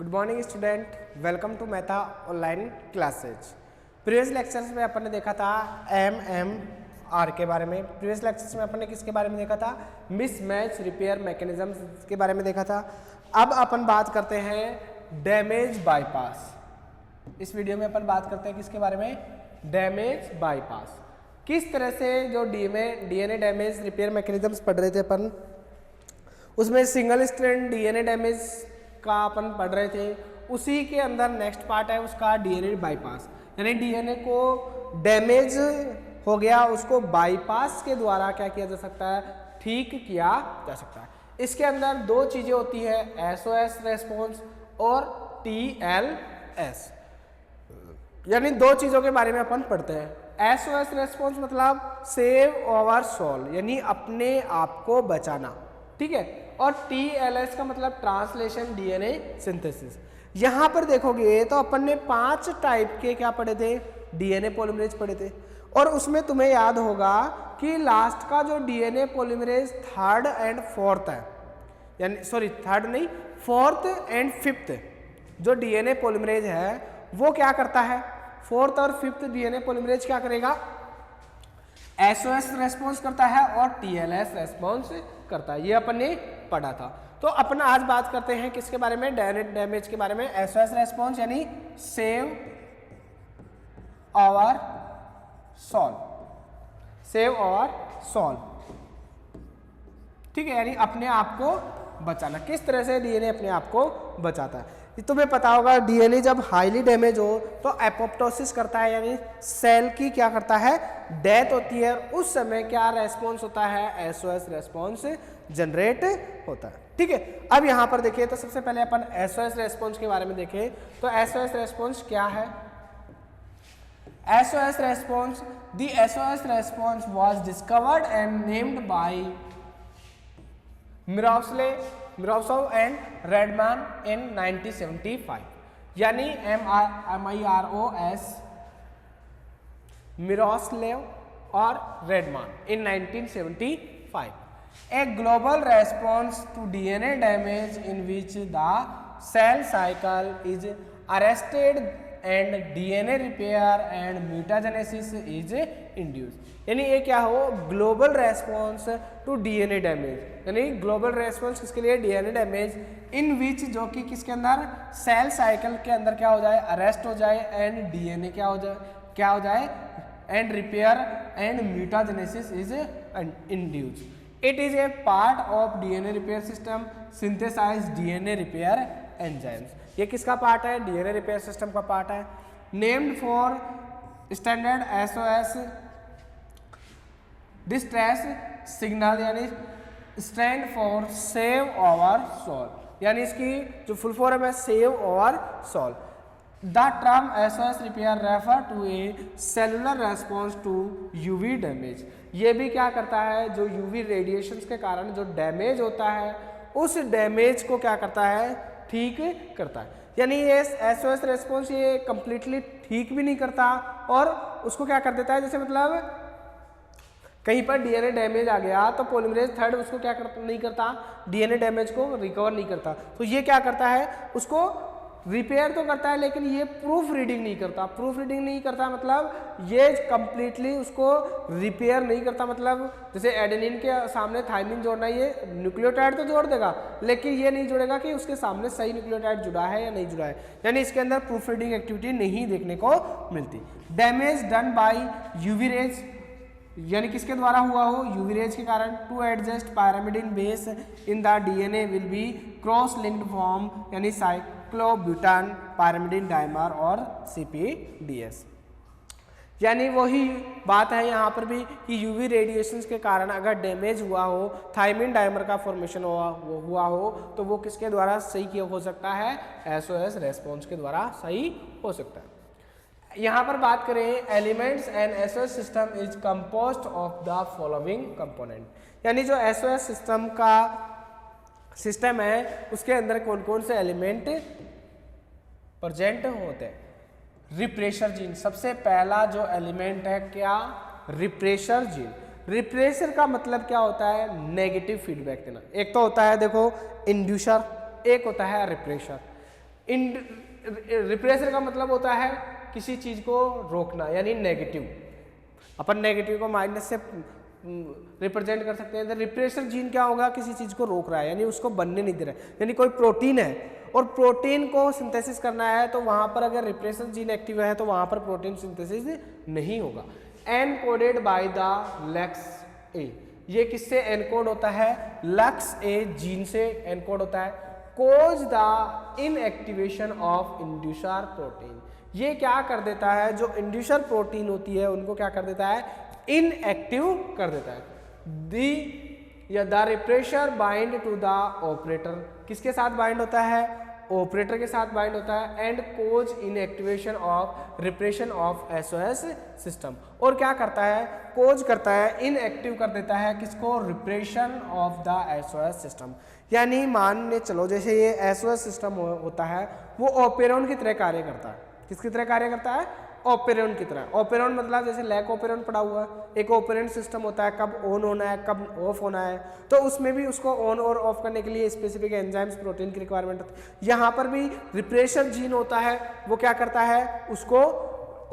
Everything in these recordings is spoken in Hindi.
Good morning student, welcome to मेथा ऑनलाइन क्लासेज। प्रीवियस लेक्चर्स में अपन ने देखा था MMR के बारे में। प्रीवियस लेक्चर्स में अपन ने किसके बारे में देखा था? मिसमैच रिपेयर मैकेनिज्म के बारे में देखा था। अब अपन बात करते हैं डैमेज बाईपास। इस वीडियो में अपन बात करते हैं किसके बारे में? Damage bypass. किस तरह से जो डीएनए डैमेज रिपेयर मैकेनिज्म्स पढ़ रहे थे अपन, उसमें सिंगल स्ट्रैंड डीएनए डैमेज का अपन पढ़ रहे थे। उसी के अंदर नेक्स्ट पार्ट है उसका डीएनए बाईपास, यानी डीएनए को डैमेज हो गया, उसको बाईपास के द्वारा क्या किया जा सकता है? ठीक किया जा सकता है। इसके अंदर दो चीजें होती है, एसओएस रेस्पॉन्स और टीएलएस, यानी दो चीजों के बारे में अपन पढ़ते हैं। एसओएस रेस्पॉन्स मतलब सेव ओवर सोल, यानी अपने आप को बचाना, ठीक है। और टीएलएस का मतलब ट्रांसलेशन डीएनए सिंथेसिस। यहां पर देखोगे तो अपन ने 5 टाइप के क्या पढ़े थे? डीएनए पॉलीमरेज पढ़े थे। और उसमें तुम्हें याद होगा कि लास्ट का जो DNA polymerase 3rd and 4th है, यानी सॉरी 3rd नहीं, 4th एंड 5th जो डीएनए पॉलीमरेज है वो क्या करता है? 4th और 5th डीएनए पॉलीमरेज क्या करेगा? एसओएस रेस्पॉन्स करता है और टीएलएस रेस्पॉन्स करता है। ये अपन ने पढ़ा था। तो अपन आज बात करते हैं किसके बारे में? डायरेक्ट डैमेज के बारे में। एसओएस रेस्पॉन्स यानी save our soul, save our soul, ठीक है, यानी अपने आप को बचाना। किस तरह से डीएनए अपने आप को बचाता है? तुम्हें पता होगा डीएनए जब हाईली डैमेज हो तो एपोप्टोसिस करता है, यानी सेल की क्या करता है? डेथ होती है। उस समय क्या रेस्पॉन्स होता है? एसओएस रेस्पॉन्स जनरेट होता है, ठीक है। अब यहां पर देखिए तो सबसे पहले अपन एसओएस रेस्पॉन्स के बारे में देखें तो एसओएस रेस्पॉन्स क्या है? SOS response, the SOS response was discovered and named by Mirosov and Redman in 1975, यानी MIROS Miroslav और Redman in 1975. A global response to DNA damage in which the cell cycle is arrested and DNA repair and mutagenesis is induced, यानी ये क्या हो? Global response to DNA damage, यानी ग्लोबल रेस्पॉन्स किसके लिए? डीएनए डैमेज इन विच, जो कि किसके अंदर? सेल साइकिल के अंदर क्या हो जाए? अरेस्ट हो जाए एंड डीएनए क्या हो जाए? And repair and mutagenesis is induced. It is a part of DNA repair system synthesize DNA repair enzymes. ये किसका पार्ट है? डीएनए रिपेयर सिस्टम का पार्ट है। Named for standard SOS distress signal, यानी stand for save over soul, यानी इसकी जो फुल फॉर्म है save over soul. The term SOS repair refer to a cellular response to UV damage. ये भी क्या करता है? जो यूवी रेडिएशंस के कारण जो डैमेज होता है उस डैमेज को क्या करता है? ठीक करता है। यानी ये एसओएस रेस्पॉन्स ये कंप्लीटली ठीक भी नहीं करता और उसको क्या कर देता है? जैसे मतलब कहीं पर डीएनए डैमेज आ गया तो पॉलीमरेज 3rd उसको क्या नहीं करता? डीएनए डैमेज को रिकवर नहीं करता। तो ये क्या करता है? उसको रिपेयर तो करता है लेकिन ये प्रूफ रीडिंग नहीं करता। प्रूफ रीडिंग नहीं करता मतलब ये कंप्लीटली उसको रिपेयर नहीं करता। मतलब जैसे एडेनिन के सामने थाइमिन जोड़ना, ये न्यूक्लियोटाइड तो जोड़ देगा लेकिन ये नहीं जोड़ेगा कि उसके सामने सही न्यूक्लियोटाइड जुड़ा है या नहीं जुड़ा है, यानी इसके अंदर प्रूफ रीडिंग एक्टिविटी नहीं देखने को मिलती। Damage done by UV rays, यानी किसके द्वारा हुआ हो? यूवी रेज के कारण। Two adjacent pyrimidine base in the DNA will be cross linked form, यानी साइक्लोब्यूटान पायरामिडिन डाइमर और CPDS। यानी वही बात है यहाँ पर भी कि यूवी रेडिएशंस के कारण अगर डैमेज हुआ हो, थाइमिन डाइमर का फॉर्मेशन हुआ हो तो वो किसके द्वारा सही किया हो सकता है? एसओएस रेस्पॉन्स के द्वारा सही हो सकता है। यहाँ पर बात करें elements and SOS system is composed of the following component, यानी जो एसओएस सिस्टम का सिस्टम है उसके अंदर कौन कौन से एलिमेंट प्रेजेंट होते हैं? रिप्रेशर जीन सबसे पहला जो एलिमेंट है, क्या? Refresher gene. रिप्रेशर का मतलब क्या होता है? नेगेटिव फीडबैक देना। एक तो होता है देखो इंड्यूसर, एक होता है रिप्रेशर। रिप्रेशर का मतलब होता है किसी चीज को रोकना, यानी नेगेटिव। अपन नेगेटिव को माइनस से रिप्रेजेंट कर सकते हैं। रिप्रेशर जीन क्या होगा, किसी चीज को रोक रहा है, यानी उसको बनने नहीं दे रहा है। यानी कोई प्रोटीन है और प्रोटीन को सिंथेसिस करना है, तो वहां पर अगर रिप्रेशर जीन एक्टिव है तो वहां पर प्रोटीन सिंथेसिस नहीं होगा। एनकोडेड बाय द लेक्स ए, ये किससे एनकोड होता है, लक्स ए जीन से एनकोड होता है। Cause the inactivation of inducer protein, ये क्या कर देता है, जो इंड्यूसर प्रोटीन होती है उनको क्या कर देता है, इनएक्टिव कर देता है। The repressor bind to the operator, किसके साथ बाइंड होता है, ऑपरेटर के साथ बाइंड होता है। And cause inactivation of repression of SOS system, और क्या करता है, कोज करता है, इनएक्टिव कर देता है किसको, repression of the SOS system. यानी मानने चलो जैसे ये एसओएस सिस्टम होता है वो ऑपेरॉन की तरह कार्य करता है। किसकी तरह कार्य करता है, ऑपेरॉन की तरह। ऑपेरॉन मतलब जैसे लैक ऑपेरॉन पड़ा हुआ है, एक ऑपेरेंट सिस्टम होता है, कब ऑन होना है कब ऑफ होना है, तो उसमें भी उसको ऑन और ऑफ करने के लिए स्पेसिफिक एंजाइम्स प्रोटीन की रिक्वायरमेंट होती है। यहाँ पर भी रिप्रेशर जीन होता है, वो क्या करता है, उसको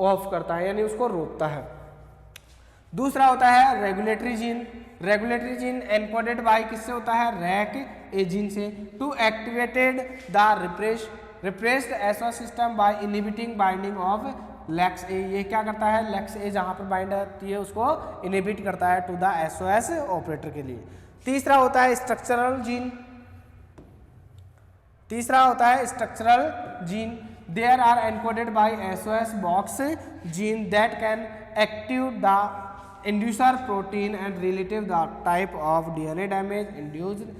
ऑफ करता है, यानी उसको रोकता है। दूसरा होता है regulatory gene. Regulatory gene encoded by किससे होता है, रैक ए जीन से, to activated the repressed SOS system by inhibiting binding of lakes ए। ये क्या करता है, लेक्स ए जहां पर बाइंड होती है उसको इनहिबिट करता है टू द एसओएस ऑपरेटर के लिए। तीसरा होता है स्ट्रक्चरल जीन। तीसरा होता है structural gene. There are encoded by SOS box gene that can active the inducer protein and relative the type of DNA damage induced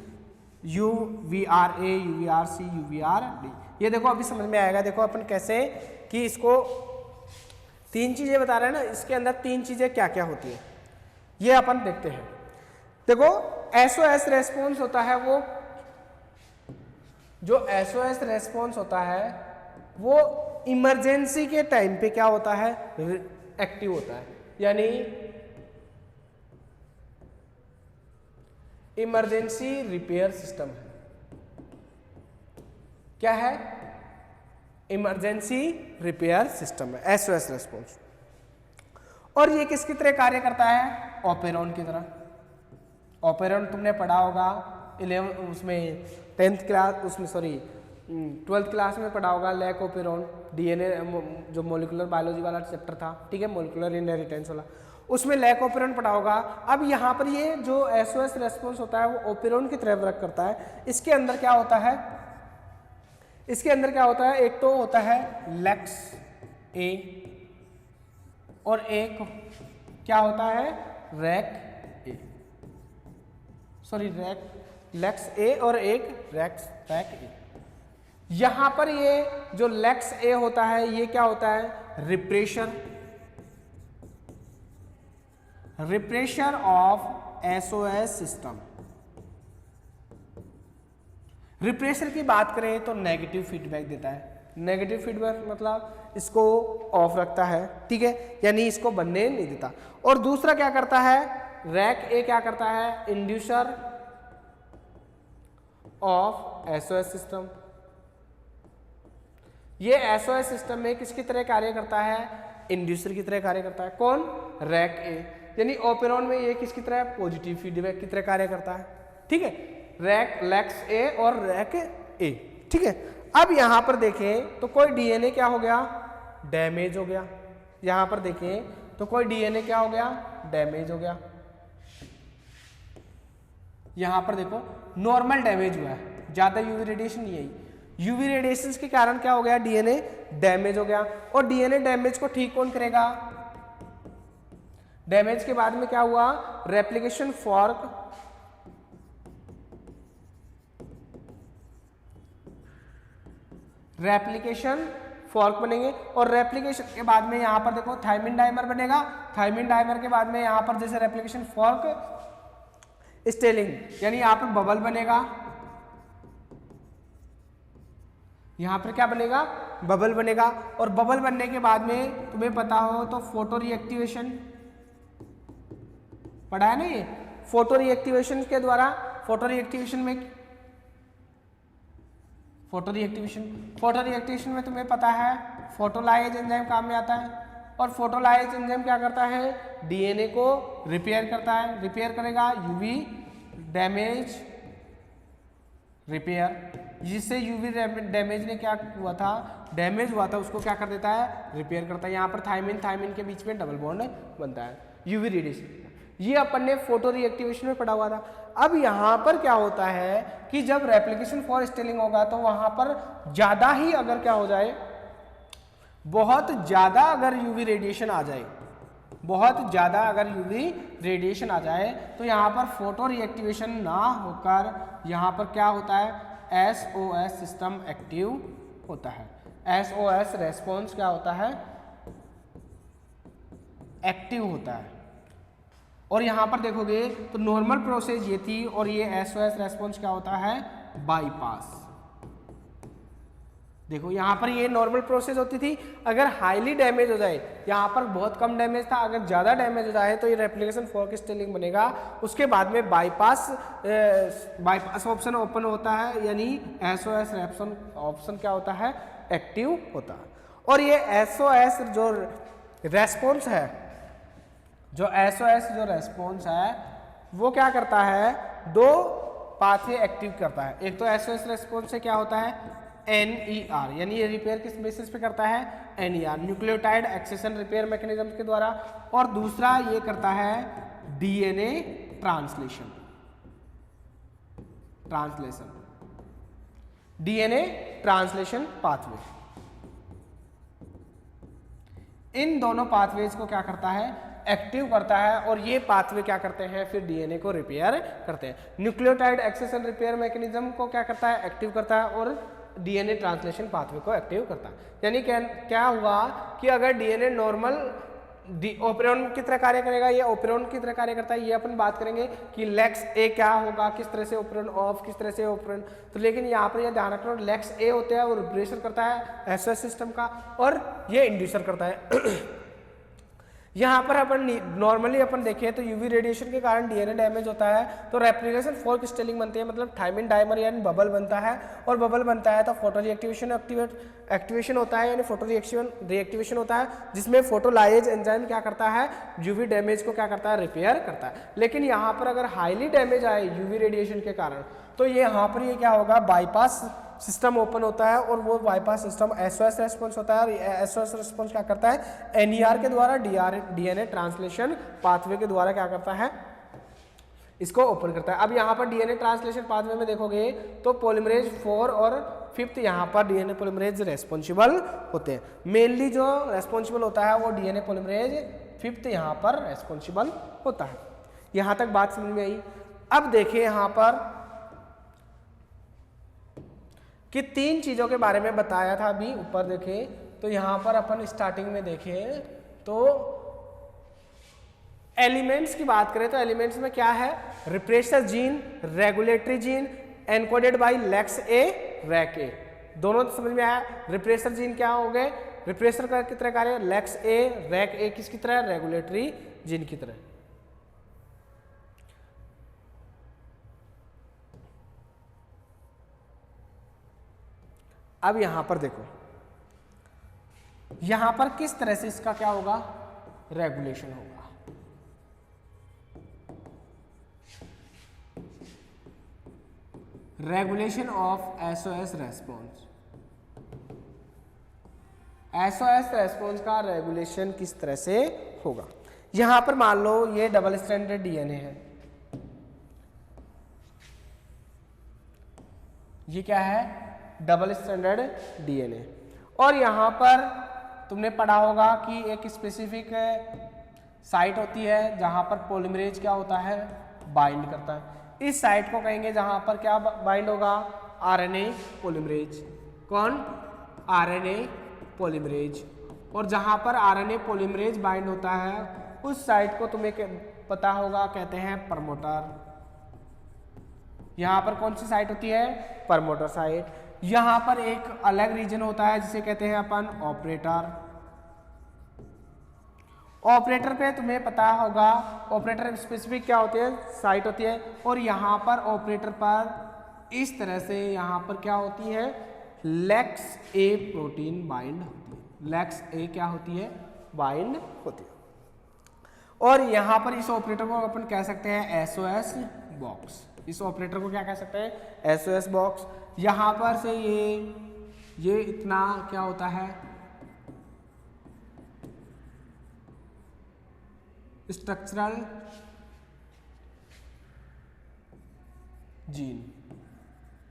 UVRA, UVRC, UVRD। ये देखो अभी समझ में आएगा। देखो अपन कैसे कि इसको तीन चीजें बता रहे हैं ना, इसके अंदर तीन चीजें क्या क्या होती है ये अपन देखते हैं। देखो एसओएस रेस्पॉन्स होता है, वो जो एसओएस रेस्पॉन्स होता है वो इमरजेंसी के टाइम पे क्या होता है, एक्टिव होता है। यानी इमरजेंसी रिपेयर सिस्टम है, क्या है, इमरजेंसी रिपेयर सिस्टम है एसओएस रेस्पॉन्स। और ये किसकी तरह कार्य करता है, ऑपेरॉन की तरह। ऑपेरॉन तुमने पढ़ा होगा 11 उसमें 10th क्लास उसमें सॉरी 12th क्लास में पढ़ा होगा, लैक ऑपेरॉन डीएनए जो मोलिकुलर बायोलॉजी वाला चैप्टर था, ठीक है, मोलिकुलर इनहेरिटेंस वाला, उसमें लैक ऑपेरॉन पढ़ा होगा। अब यहाँ पर ये जो एसओएस रेस्पॉन्स होता है वो ऑपेरॉन की तरह वर्क करता है। इसके अंदर क्या होता है, इसके अंदर क्या होता है, एक तो होता है लेक्स ए और एक क्या होता है, rec A, sorry lakes A और एक रैक ए। यहां पर ये जो लेक्स ए होता है ये क्या होता है, refresher of SOS system. Refresher की बात करें तो नेगेटिव फीडबैक देता है। नेगेटिव फीडबैक मतलब इसको ऑफ रखता है, ठीक है, यानी इसको बनने नहीं देता। और दूसरा क्या करता है, रैक ए क्या करता है, इंड्यूसर ऑफ एसओएस सिस्टम। ये एसओएस सिस्टम में किसकी तरह कार्य करता है, इंड्यूसर की तरह कार्य करता है। कौन, रैक ए। यानी ऑपेरॉन में ये किसकी तरह, पॉजिटिव फीडबैक की तरह कार्य करता है, ठीक है, लेक्स ए और रैक ए, ठीक है। अब यहां पर देखें तो कोई डीएनए क्या हो गया, डैमेज हो गया। यहां पर देखें तो कोई डीएनए क्या हो गया, डैमेज हो गया। यहां पर देखो नॉर्मल डैमेज हुआ है, ज्यादा यूवी रेडिएशन नहीं आई, यूवी रेडिएशन के कारण क्या हो गया, डीएनए डैमेज हो गया। और डीएनए डैमेज को ठीक कौन करेगा, डैमेज के बाद में क्या हुआ, रेप्लिकेशन फॉर्क, रेप्लिकेशन फॉर्क बनेंगे। और रेप्लिकेशन के बाद में यहां पर देखो थायमिन डाइमर बनेगा। थायमिन डाइमर के बाद में यहां पर जैसे रेप्लिकेशन फॉर्क स्टेलिंग, यानी यहां पर बबल बनेगा। यहां पर क्या बनेगा, बबल बनेगा। और बबल बनने के बाद में तुम्हें पता हो तो फोटो रिएक्टिवेशन पढ़ा है ना, ये फोटो रिएक्टिवेशन के द्वारा, फोटो रिएक्टिवेशन में फोटो रिएक्टिवेशन में तुम्हें पता है फोटोलाइज एंजाइम काम में आता है, और फोटोलाइज एंजाइम क्या करता है, डीएनए को रिपेयर करता है, रिपेयर करेगा यूवी डैमेज रिपेयर, जिससे यूवी डैमेज ने क्या हुआ था, डैमेज हुआ था, उसको क्या कर देता है, रिपेयर करता है। यहाँ पर थायमिन के बीच में डबल बॉन्ड बनता है, यूवी रेडिएशन। ये अपन ने फोटो रिएक्टिवेशन में पढ़ा हुआ था। अब यहाँ पर क्या होता है कि जब रेप्लिकेशन फॉर स्टेलिंग होगा तो वहाँ पर ज़्यादा ही अगर क्या हो जाए, बहुत ज़्यादा अगर यूवी रेडिएशन आ जाए, बहुत ज़्यादा अगर यूवी रेडिएशन आ जाए तो यहाँ पर फोटो रिएक्टिवेशन ना होकर यहाँ पर क्या होता है, SOS सिस्टम एक्टिव होता है। SOS रेस्पॉन्स क्या होता है, एक्टिव होता है। और यहाँ पर देखोगे तो नॉर्मल प्रोसेस ये थी, और ये SOS रेस्पॉन्स क्या होता है, बाईपास। देखो यहाँ पर ये नॉर्मल प्रोसेस होती थी, अगर हाईली डैमेज हो जाए, यहाँ पर बहुत कम डैमेज था, अगर ज़्यादा डैमेज हो जाए तो ये रेप्लिकेशन फॉर्क स्टेलिंग बनेगा। उसके बाद में बाईपास ऑप्शन ओपन होता है, यानी SOS ऑप्शन क्या होता है, एक्टिव होता है। और ये SOS जो रेस्पॉन्स है, SOS है वो क्या करता है, दो पाथवे एक्टिव करता है। एक तो SOS रेस्पॉन्स से क्या होता है, NER, यानी ये रिपेयर किस बेसिस पे करता है, NER nucleotide excision repair mechanism के द्वारा, और दूसरा ये करता है DNA translation, DNA translation pathway. इन दोनों पाथवेज को क्या करता है, एक्टिव करता है, और ये पाथवे क्या करते हैं, फिर डीएनए को रिपेयर करते हैं। न्यूक्लियोटाइड एक्सेशन रिपेयर मैकेनिज्म को क्या करता है, एक्टिव करता है, और डीएनए ट्रांसलेशन पाथवे को एक्टिव करता है। यानी क्या हुआ कि अगर डीएनए नॉर्मल ओपेरॉन की तरह कार्य करेगा, ये ओपेरॉन की तरह कार्य करता है, ये अपन बात करेंगे कि लेक्स ए क्या होगा, किस तरह से ओपेरॉन ऑफ, किस तरह से ओपेरॉन। तो लेकिन यहाँ पर ये ध्यान रखना, लेक्स ए होता है वो रिप्रेशर करता है एसओएस सिस्टम का, और ये इंड्यूसर करता है। यहाँ पर अपन नॉर्मली अपन देखें तो यूवी रेडिएशन के कारण डीएनए डैमेज होता है, तो रेप्लिकेशन फॉर्क स्टेलिंग बनती है, मतलब थायमिन डाइमर यानी बबल बनता है, और बबल बनता है तो फोटो रिएक्टिवेशन एक्टिवेशन होता है, यानी फोटो रिएक्टिवेशन होता है, जिसमें फोटोलाइज एंजाइम क्या करता है, यूवी डैमेज को क्या करता है, रिपेयर करता है। लेकिन यहाँ पर अगर हाईली डैमेज आए यूवी रेडिएशन के कारण, तो ये यहाँ पर ये क्या होगा, बाईपास सिस्टम ओपन होता है, और वो बाईपास सिस्टम एसओएस रेस्पॉन्स होता है, और एसओएस रेस्पॉन्स क्या करता है, एनईआर के द्वारा डीएनए ट्रांसलेशन पाथवे के द्वारा क्या करता है, इसको ओपन करता है। अब यहाँ पर डीएनए ट्रांसलेशन पाथवे में देखोगे तो पॉलीमरेज 4 और 5 यहाँ पर डीएनए पॉलीमरेज रेस्पॉन्सिबल होते हैं। मेनली जो रेस्पॉन्सिबल होता है वो डीएनए पॉलीमरेज 5 यहाँ पर रेस्पॉन्सिबल होता है। यहाँ तक बात समझ में आई। अब देखिए यहाँ पर कि 3 चीज़ों के बारे में बताया था अभी ऊपर देखें, तो यहाँ पर अपन स्टार्टिंग में देखें तो एलिमेंट्स की बात करें तो एलिमेंट्स में क्या है, repressor gene, regulatory gene encoded by lex A rec A. दोनों तो समझ में आया। रिप्रेसर जीन क्या हो गए, रिप्रेसर का की तरह कार्य, लेक्स ए रैक ए किसकी तरह, रेगुलेटरी जीन की तरह। अब यहां पर देखो, यहां पर किस तरह से इसका क्या होगा, रेगुलेशन होगा। Regulation of SOS response. SOS response का रेगुलेशन किस तरह से होगा। यहां पर मान लो ये डबल स्ट्रैंडेड डीएनए है, ये क्या है, डबल स्ट्रैंडेड डीएनए। और यहाँ पर तुमने पढ़ा होगा कि एक स्पेसिफिक साइट होती है जहाँ पर पॉलीमरेज क्या होता है, बाइंड करता है। इस साइट को कहेंगे जहाँ पर क्या बाइंड होगा, आरएनए पॉलीमरेज। कौन, आरएनए पॉलीमरेज। और जहाँ पर आरएनए पॉलीमरेज बाइंड होता है उस साइट को तुम्हें पता होगा कहते हैं प्रमोटर। यहाँ पर कौन सी साइट होती है, प्रमोटर साइट। यहाँ पर एक अलग रीजन होता है जिसे कहते हैं अपन ऑपरेटर। ऑपरेटर पे तुम्हें पता होगा, ऑपरेटर स्पेसिफिक क्या होती है, साइट होती है। और यहाँ पर ऑपरेटर पर इस तरह से यहाँ पर क्या होती है, लेक्स ए प्रोटीन बाइंड होती है, लेक्स ए क्या होती है, बाइंड होती है। और यहां पर इस ऑपरेटर को अपन कह सकते हैं एसओएस बॉक्स, इस ऑपरेटर को क्या कह सकते हैं, एसओएस बॉक्स। यहां पर से ये इतना क्या होता है, स्ट्रक्चरल जीन,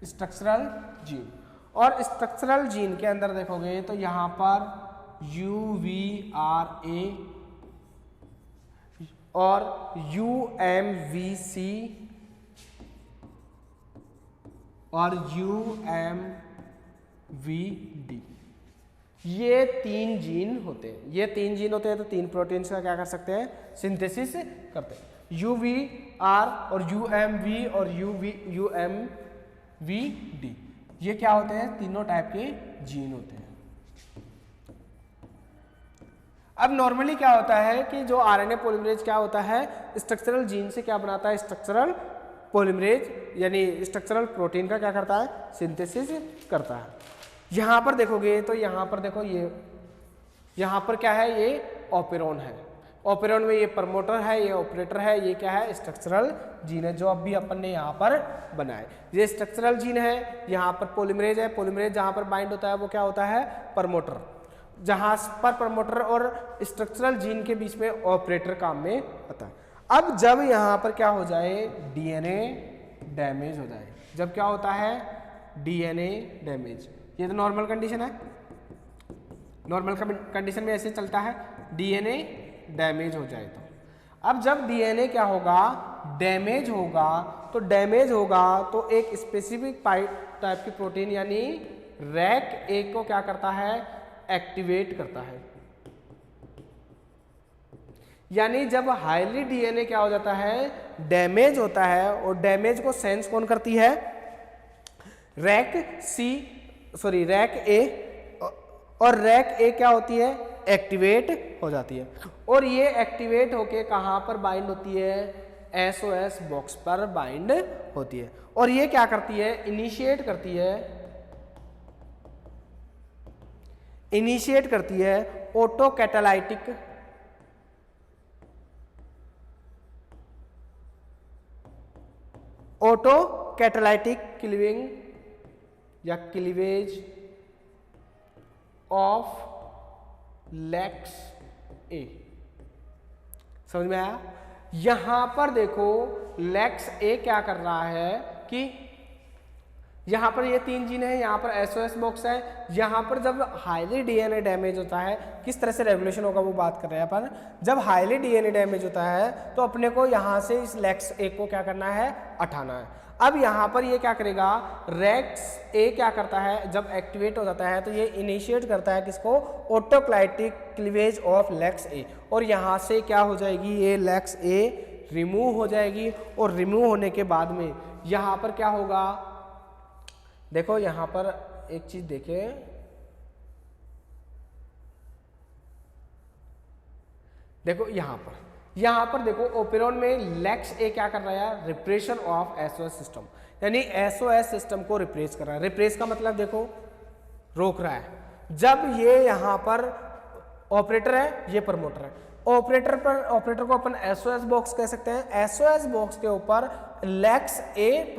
स्ट्रक्चरल जीन। और स्ट्रक्चरल जीन के अंदर देखोगे तो यहां पर UVRA और UMVC और UMVD, ये 3 जीन होते हैं। ये 3 जीन होते हैं तो 3 प्रोटीन्स का क्या कर सकते हैं, सिंथेसिस करते हैं। UVR और UMV और UMVD, ये क्या होते हैं, तीनों टाइप के जीन होते हैं। अब नॉर्मली क्या होता है कि जो आरएनए पॉलीमरेज क्या होता है, स्ट्रक्चरल जीन से क्या बनाता है, स्ट्रक्चरल पॉलीमरेज यानी स्ट्रक्चरल प्रोटीन का क्या करता है, सिंथेसिस करता है। यहां पर देखोगे तो यहां पर देखो ये यहां पर क्या है, ये ऑपेरॉन है, ऑपेरॉन में ये प्रमोटर है, ये ऑपरेटर है, ये क्या है, स्ट्रक्चरल जीन है जो अभी अपन ने यहाँ पर बनाए। ये स्ट्रक्चरल जीन है, यहाँ पर पॉलीमरेज है, पॉलीमरेज जहाँ पर बाइंड होता है वो क्या होता है, प्रमोटर, जहाँ पर प्रमोटर और स्ट्रक्चरल जीन के बीच में ऑपरेटर काम में आता है। अब जब यहाँ पर क्या हो जाए, डीएनए डैमेज हो जाए, जब क्या होता है, डीएनए डैमेज, ये तो नॉर्मल कंडीशन है, नॉर्मल कंडीशन में ऐसे चलता है, डीएनए डैमेज हो जाए तो अब जब डीएनए क्या होगा, डैमेज होगा, तो डैमेज होगा तो एक स्पेसिफिक टाइप की प्रोटीन यानी रैक ए को क्या करता है, एक्टिवेट करता है। यानी जब हाईली डीएनए क्या हो जाता है, डैमेज होता है, और डैमेज को सेंस कौन करती है, रैक ए, और रैक ए क्या होती है, एक्टिवेट हो जाती है। और ये एक्टिवेट होके कहां पर बाइंड होती है, एसओएस बॉक्स पर बाइंड होती है। और ये क्या करती है, इनिशिएट करती है ऑटो कैटालाइटिक क्लीविंग या क्लीवेज ऑफ लेक्स ए। समझ में आया? यहां पर देखो लेक्स ए क्या कर रहा है कि यहां पर ये 3 जीन है, यहां पर एसओएस बॉक्स है, यहां पर जब हाईली डीएनए डैमेज होता है, किस तरह से रेगुलेशन होगा वो बात कर रहे हैं अपन। जब हाईली डीएनए डैमेज होता है तो अपने को यहां से इस लेक्स ए को क्या करना है, हटाना है। अब यहां पर ये क्या करेगा, रेक्स ए क्या करता है, जब एक्टिवेट हो जाता है तो ये इनिशिएट करता है किसको, ऑटोक्लाइटिक क्लीवेज ऑफ लेक्स ए, और यहां से क्या हो जाएगी, ये लेक्स ए रिमूव हो जाएगी। और रिमूव होने के बाद में यहां पर क्या होगा, देखो यहां पर एक चीज देखें, देखो यहां पर देखो ओपेरॉन में लेक्स ए क्या कर रहा है, रिप्रेशन ऑफ एसओएस सिस्टम, यानी एसओएस सिस्टम को रिप्रेस कर रहा है। रिप्रेस का मतलब देखो रोक रहा है। जब ये यहां पर ऑपरेटर है, ये प्रमोटर है, ऑपरेटर को अपन एसओएस बॉक्स कह सकते हैं। एसओएस बॉक्स के ऊपर लेक्स ए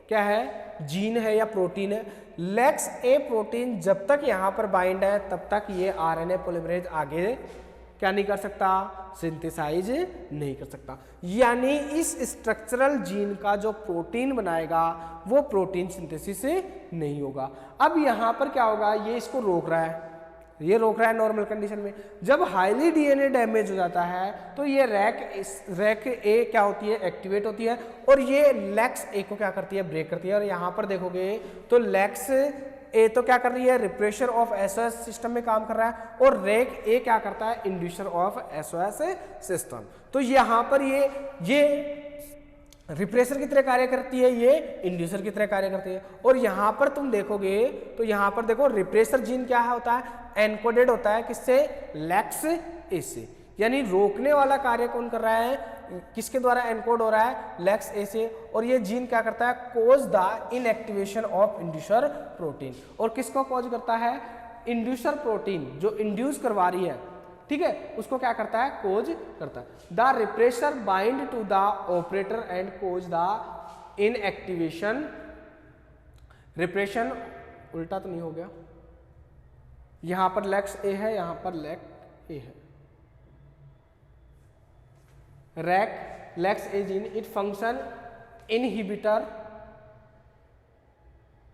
क्या है, जीन है या प्रोटीन है। लेक्स ए प्रोटीन जब तक यहां पर बाइंड है तब तक ये आरएनए पॉलीमरेज आगे क्या नहीं कर सकता, सिंथेसाइज नहीं कर सकता। यानी इस स्ट्रक्चरल जीन का जो प्रोटीन बनाएगा वो प्रोटीन सिंथेसिस नहीं होगा। अब यहां पर क्या होगा, ये इसको रोक रहा है, ये रोक रहा है नॉर्मल कंडीशन में। जब हाईली डीएनए डैमेज हो जाता है तो ये रैक ए क्या होती है, एक्टिवेट होती है, और ये लेक्स ए को क्या करती है, ब्रेक करती है। और यहां पर देखोगे तो लेक्स ए तो क्या कर रही है, रिप्रेशर ऑफ एसओएस सिस्टम में काम कर रहा है, और रैक ए क्या करता है, इंड्यूसर ऑफ एसओएस सिस्टम। तो यहां पर ये रिप्रेसर की तरह कार्य करती है, ये इंड्यूसर की तरह कार्य करती है। और यहां पर तुम देखोगे तो यहां पर देखो रिप्रेसर जीन क्या होता है, एनकोडेड होता है किससे, लेक्स ए से। यानी रोकने वाला कार्य कौन कर रहा है, किसके द्वारा एनकोड हो रहा है, लेक्स ए से। और ये जीन क्या करता है, cause the inactivation of inducer protein. और किसको कोज करता है, इंड्यूसर प्रोटीन जो इंड्यूस करवा रही है, ठीक है, उसको क्या करता है, कोज करता है। The repressor bind to the operator and cause the inactivation. Repression उल्टा तो नहीं हो गया, यहां पर लेक्स ए है, यहां पर लेक ए है, rec lex A gene it function inhibitor.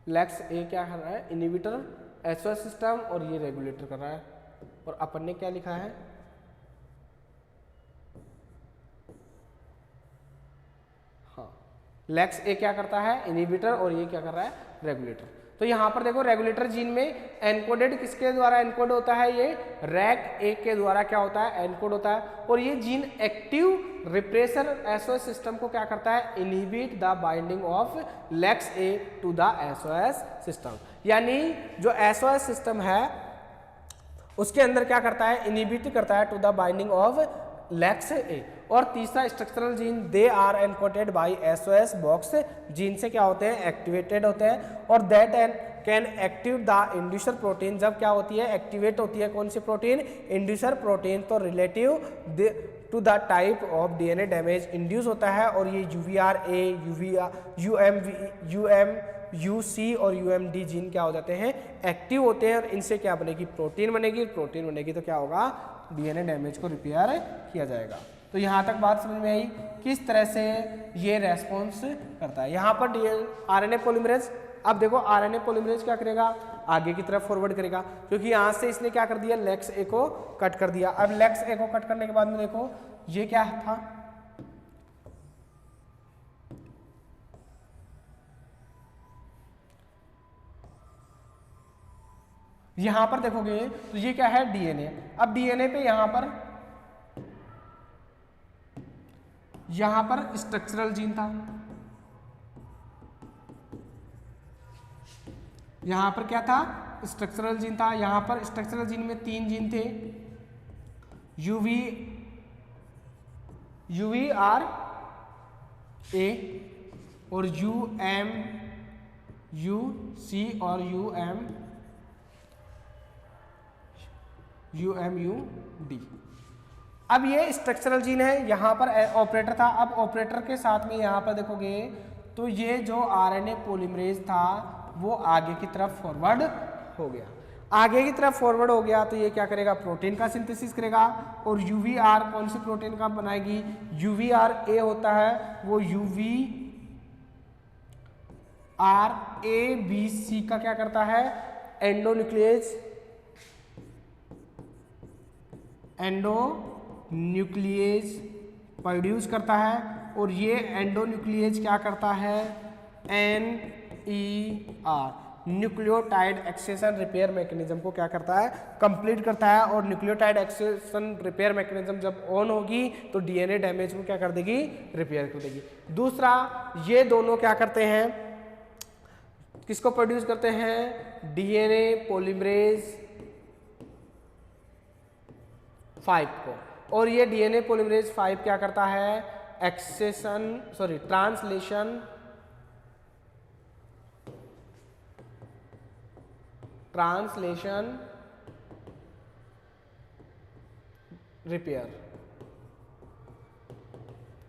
Lex A क्या कर रहा है, इनहिबिटर एसओएस सिस्टम, और ये रेगुलेटर कर रहा है। और अपन ने क्या लिखा है, हाँ, लेक्स ए क्या करता है, इनहिबिटर, और ये क्या कर रहा है, रेगुलेटर। तो यहां पर देखो रेगुलेटर जीन में एनकोडेड किसके द्वारा एनकोड होता है, ये रैक ए के द्वारा क्या होता है, एनकोड होता है। और ये gene active repressor SOS system को क्या करता है, inhibit the binding of lakes A to the SOS system. यानी जो एसओएस सिस्टम है उसके अंदर क्या करता है, इनहिबिट करता है to the binding of lakes A. और तीसरा structural gene, they are encoded by SOS box gene से क्या होते हैं, एक्टिवेटेड होते हैं। और that and can active the inducer protein, जब क्या होती है, एक्टिवेट होती है कौन सी प्रोटीन, इंड्यूसर प्रोटीन। तो relative to the type of DNA damage induce होता है। और ये UVRA, UMUC और UMD जीन क्या हो जाते हैं, एक्टिव होते हैं। और इनसे क्या बनेगी, प्रोटीन बनेगी। प्रोटीन बनेगी तो क्या होगा, डीएनए डैमेज को रिपेयर किया जाएगा। तो यहाँ तक बात समझ में आई किस तरह से ये रेस्पॉन्स करता है। यहाँ पर आरएनए पॉलीमरेज, अब देखो आरएनए पॉलीमरेज क्या करेगा, आगे की तरफ फॉरवर्ड करेगा, क्योंकि यहाँ से इसने क्या कर दिया, लेक्स ए को कट कर दिया। अब लेक्स ए को कट करने के बाद में देखो ये क्या था, यहां पर देखोगे तो ये क्या है, डीएनए। अब डीएनए पे यहां पर स्ट्रक्चरल जीन था, यहां पर क्या था, स्ट्रक्चरल जीन था। यहां पर स्ट्रक्चरल जीन में 3 जीन थे, UVRA और UMUC और UMUD। अब ये स्ट्रक्चरल जीन है, यहाँ पर ऑपरेटर था। अब ऑपरेटर के साथ में यहाँ पर देखोगे तो ये जो आरएनए पॉलीमरेज था वो आगे की तरफ फॉरवर्ड हो गया। आगे की तरफ फॉरवर्ड हो गया तो ये क्या करेगा, प्रोटीन का सिंथेसिस करेगा। और UVR कौन सी प्रोटीन का बनाएगी, UVRA होता है, वो UVRABC का क्या करता है, एंडोन्यूक्लिएज प्रोड्यूस करता है। और ये एंडोन्यूक्लिएज क्या करता है, NER nucleotide excision repair mechanism को क्या करता है, कंप्लीट करता है। और न्यूक्लियोटाइड एक्सेशन रिपेयर मैकेनिज्म जब ऑन होगी तो डीएनए डैमेज को क्या कर देगी, रिपेयर कर देगी। दूसरा, ये दोनों क्या करते हैं, किसको प्रोड्यूस करते हैं, डीएनए पॉलीमरेज 5 को। और ये डीएनए पॉलीमरेज 5 क्या करता है, ट्रांसलेशन रिपेयर,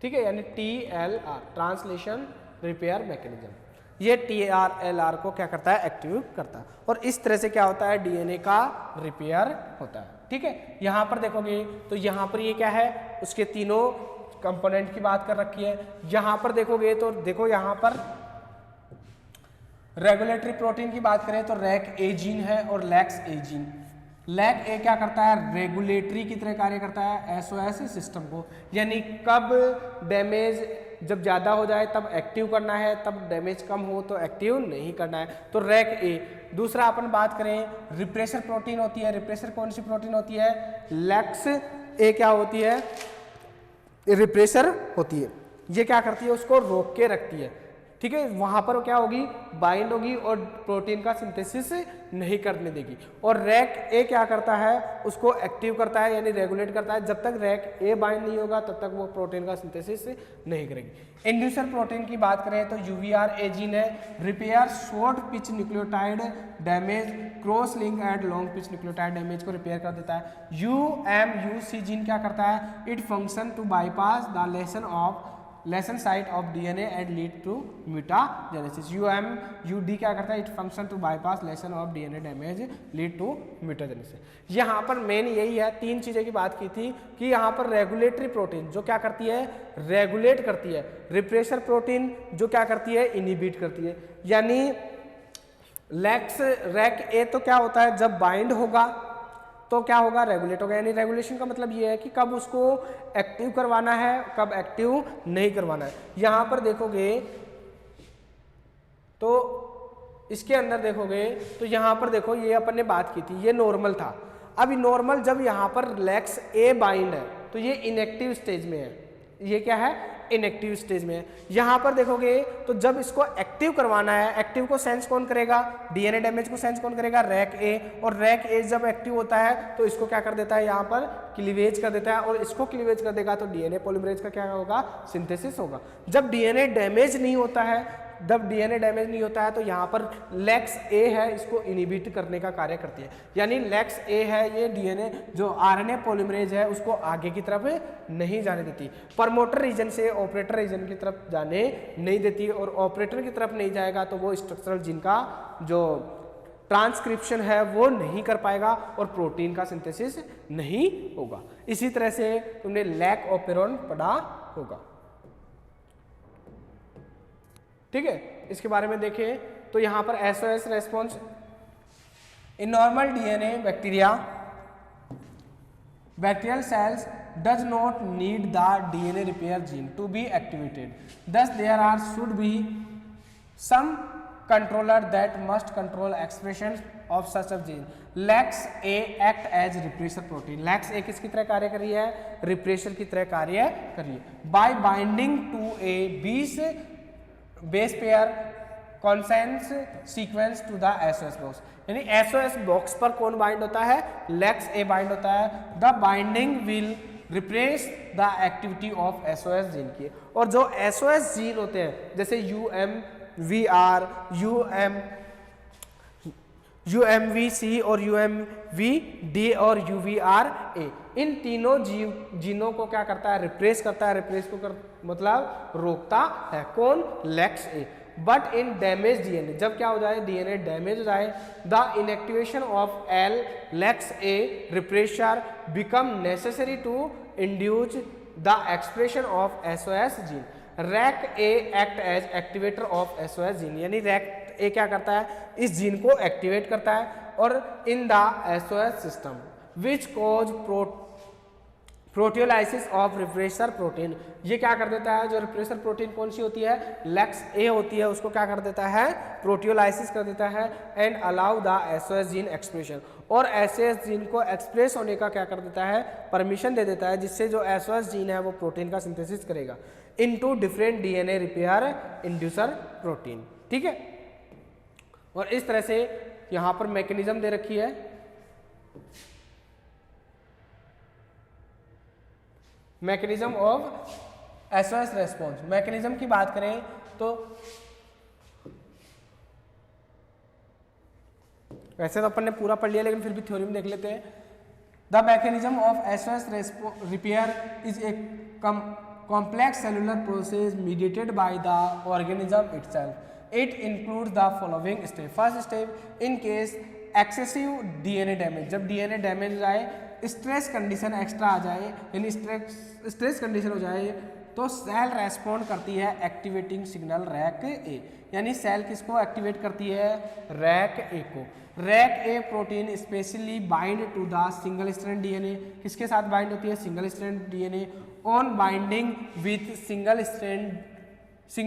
ठीक है, यानी TLR ट्रांसलेशन रिपेयर मैकेनिज्म। ये TLR को क्या करता है, एक्टिव करता है। और इस तरह से क्या होता है, डीएनए का रिपेयर होता है, ठीक है। यहां पर देखोगे तो यहां पर ये क्या है, उसके तीनों कंपोनेंट की बात कर रखी है। यहां पर देखोगे तो देखो यहां पर रेगुलेटरी प्रोटीन की बात करें तो रैक ए जीन है और लेक्स ए जीन। लैक ए क्या करता है, रेगुलेटरी की तरह कार्य करता है एसओएस सिस्टम को, यानी कब डैमेज जब ज़्यादा हो जाए तब एक्टिव करना है, तब डैमेज कम हो तो एक्टिव नहीं करना है। तो रैक ए। दूसरा अपन बात करें रिप्रेसर प्रोटीन होती है, रिप्रेसर कौन सी प्रोटीन होती है, लेक्स ए क्या होती है, रिप्रेसर होती है। ये क्या करती है, उसको रोक के रखती है, ठीक है, वहां पर क्या होगी, बाइंड होगी और प्रोटीन का सिंथेसिस नहीं करने देगी। और रैक ए क्या करता है, उसको एक्टिव करता है यानी रेगुलेट करता है। जब तक रैक ए बाइंड नहीं होगा तब तक वो प्रोटीन का सिंथेसिस नहीं करेगी। इंड्यूसर प्रोटीन की बात करें तो यूवीआर ए जीन है, repair short pitch nucleotide damage, cross link at long pitch nucleotide damage को रिपेयर कर देता है। यूएमयूसी जीन क्या करता है, it function to bypass the lesion site of DNA and lead to mutagenesis. UMUD क्या करता है, it function to bypass lesion of DNA damage lead to mutagenesis. यहाँ पर मेन यही है, तीन चीजें की बात की थी कि यहाँ पर रेगुलेटरी प्रोटीन जो क्या करती है, रेगुलेट करती है, रिप्रेशर प्रोटीन जो क्या करती है, इनहिबिट करती है। यानी रैक ए तो क्या होता है, जब बाइंड होगा तो क्या होगा, रेगुलेट होगा। यानी रेगुलेशन का मतलब ये है कि कब उसको एक्टिव करवाना है, कब एक्टिव नहीं करवाना है। यहां पर देखोगे तो इसके अंदर देखोगे तो यहां पर देखो, ये अपन ने बात की थी, ये नॉर्मल था। अब नॉर्मल जब यहां पर लेक्स ए बाइंड है तो ये इनएक्टिव स्टेज में है, ये क्या है, इनएक्टिव स्टेज में है। यहां पर देखोगे तो जब इसको एक्टिव करवाना है, एक्टिव को सेंस कौन करेगा, डीएनए डैमेज को सेंस कौन करेगा, रैक ए। और रैक ए जब एक्टिव होता है तो इसको क्या कर देता है, यहां पर क्लीवेज कर देता है, और इसको क्लीवेज कर देगा तो डीएनए पॉलीमरेज का क्या होगा, सिंथेसिस होगा। जब डीएनए डैमेज नहीं होता है, जब डीएनए डैमेज नहीं होता है तो यहाँ पर लेक्स ए है, इसको इनहिबिट करने का कार्य करती है। यानी लेक्स ए है, ये डीएनए जो आरएनए पॉलीमरेज है उसको आगे की तरफ नहीं जाने देती, प्रमोटर रीजन से ऑपरेटर रीजन की तरफ जाने नहीं देती। और ऑपरेटर की तरफ नहीं जाएगा तो वो स्ट्रक्चरल जीन का जो ट्रांसक्रिप्शन है वो नहीं कर पाएगा और प्रोटीन का सिंथेसिस नहीं होगा। इसी तरह से तुमने लैक ऑपेरॉन पढ़ा होगा, ठीक है। इसके बारे में देखें तो यहां पर SOS response in normal DNA bacterial cells does not need the DNA repair gene to be activated, thus there are should be some controller that must control expression of such a gene. Lex A act as repressor protein. Lex A किसकी तरह कार्य कर रही है, रिप्रेशर की तरह कार्य कर रही है। By binding to a 20 base pair consensus sequence to the SOS box. यानी एसओएस बॉक्स पर कौन बाइंड होता है, लेक्स ए बाइंड होता है। The binding will repress the activity of SOS gene की। और जो एसओएस जीन होते हैं जैसे यूएमवीआर, यूएमवीसी और यूएमवीडी और यूवीआरए, इन तीनों जीनों को क्या करता है, रिप्रेस करता है। रिप्रेस को मतलब रोकता है कौन, LexA. But in damage DNA, जब क्या हो जाए, डीएनए डैमेज हो जाए, the inactivation of L LexA repressor become necessary to induce the expression of SOS gene. RecA act as activator of SOS gene. यानी रैक ए क्या करता है, इस जीन को एक्टिवेट करता है और in the SOS system which cause proteolysis of refresher protein. ये क्या कर देता है, जो रिप्रेशर प्रोटीन कौन सी होती है, लेक्स ए होती है, उसको क्या कर देता है, प्रोटियोलाइसिस कर देता है and allow the SOS gene expression. और एसओएस जीन को एक्सप्रेस होने का क्या कर देता है, परमिशन दे देता है, जिससे जो एसओएस जीन है वो प्रोटीन का सिंथेसिस करेगा into different DNA repair inducer protein, ठीक है। और इस तरह से यहां पर मैकेनिज्म दे रखी है। Mechanism of SOS response. Mechanism की बात करें तो वैसे तो अपन ने पूरा पढ़ लिया लेकिन फिर भी थ्योरी में देख लेते हैं। The mechanism of SOS repair is a complex cellular process mediated by the organism itself. It includes the following step. First step, in case excessive DNA damage, जब DNA डैमेज हो जाए, स्ट्रेस कंडीशन एक्स्ट्रा आ जाए, यानी स्ट्रेस कंडीशन हो जाए तो सेल रेस्पॉन्ड करती है एक्टिवेटिंग सिग्नल रैक ए। यानी सेल किसको एक्टिवेट करती है, रैक ए को। Rec A protein specially bind to the single strand DNA. किसके साथ बाइंड होती है, single strand DNA. On binding with single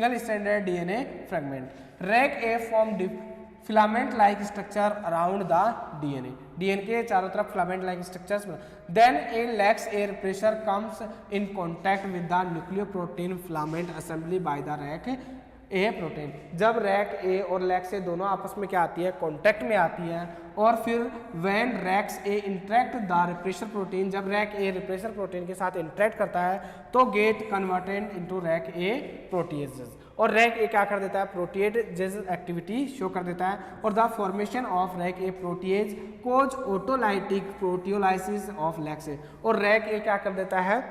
stranded DNA fragment. Rec A form filament like structure around the DNA. DNA के चारों तरफ filament like structures. Then a lex A repressor comes in contact with the nucleoprotein filament assembly by the rec A protein. जब रैक ए और लैक्स ए दोनों आपस में क्या आती है, कॉन्टैक्ट में आती है, और फिर when rec A interact the repressor protein, जब रैक ए रिप्रेशर प्रोटीन के साथ इंटरेक्ट करता है तो get converted into rec A proteases, और रैक ए क्या कर देता है, प्रोटीएजेस एक्टिविटी शो कर देता है, और the formation of rec A protease cause autolytic proteolysis of lex A, और रैक ए क्या कर देता है,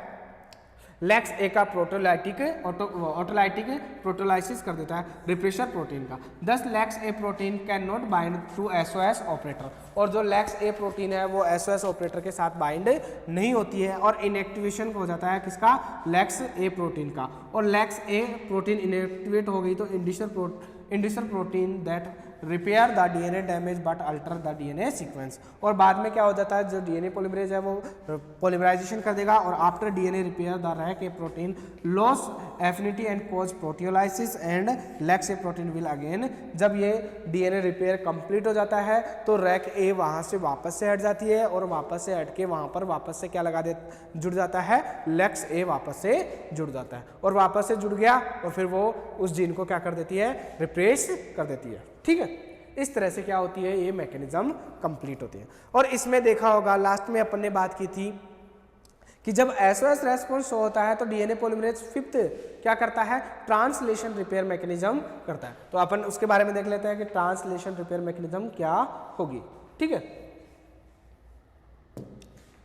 लैक्स ए का ऑटोलाइटिक प्रोटोलाइसिस कर देता है रिप्रेशर प्रोटीन का। Thus lex A protein can not bind through SOS operator, और जो लैक्स ए प्रोटीन है वो एसओएस ऑपरेटर के साथ बाइंड नहीं होती है, और इनएक्टिवेशन हो जाता है किसका, लैक्स ए प्रोटीन का, और लैक्स ए प्रोटीन इनएक्टिवेट हो गई तो inducer protein that repair the DNA damage but alter the DNA sequence, और बाद में क्या हो जाता है, जो डीएनए पॉलीमरेज है वो पॉलीमराइजेशन कर देगा, और after DNA repair the rec A protein loss affinity and cause proteolysis and lex A protein will again, जब ये डीएनए रिपेयर कंप्लीट हो जाता है तो रैक ए वहाँ से वापस से हट जाती है, और वापस से हट के वहाँ पर वापस से क्या लगा दे, जुड़ जाता है, लैक्स ए वापस से जुड़ जाता है, और वापस से जुड़ गया और फिर वो उस जीन को क्या कर देती है, रिप्रेस कर देती है। ठीक है, इस तरह से क्या होती है, ये मैकेनिज्म कंप्लीट होती है। और इसमें देखा होगा लास्ट में अपन ने बात की थी कि जब एसओएस रेस्पॉन्स होता है तो डीएनए पॉलीमरेज फिफ्थ क्या करता है, ट्रांसलेशन रिपेयर मैकेनिज्म करता है। तो अपन उसके बारे में देख लेते हैं कि ट्रांसलेशन रिपेयर मैकेनिज्म क्या होगी। ठीक है,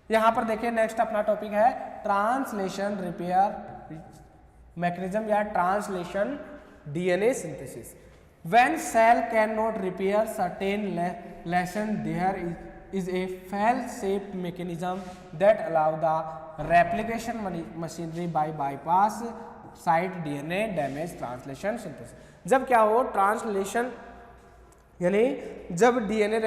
यहां पर देखिए नेक्स्ट अपना टॉपिक है ट्रांसलेशन रिपेयर मैकेनिज्म या translation DNA synthesis. When cell cannot repair certain lesion, there is a fail-safe mechanism that allow the replication machinery by bypass site DNA damage translation synthesis। जब क्या हो, ट्रांसलेशन यानी जब डीएनए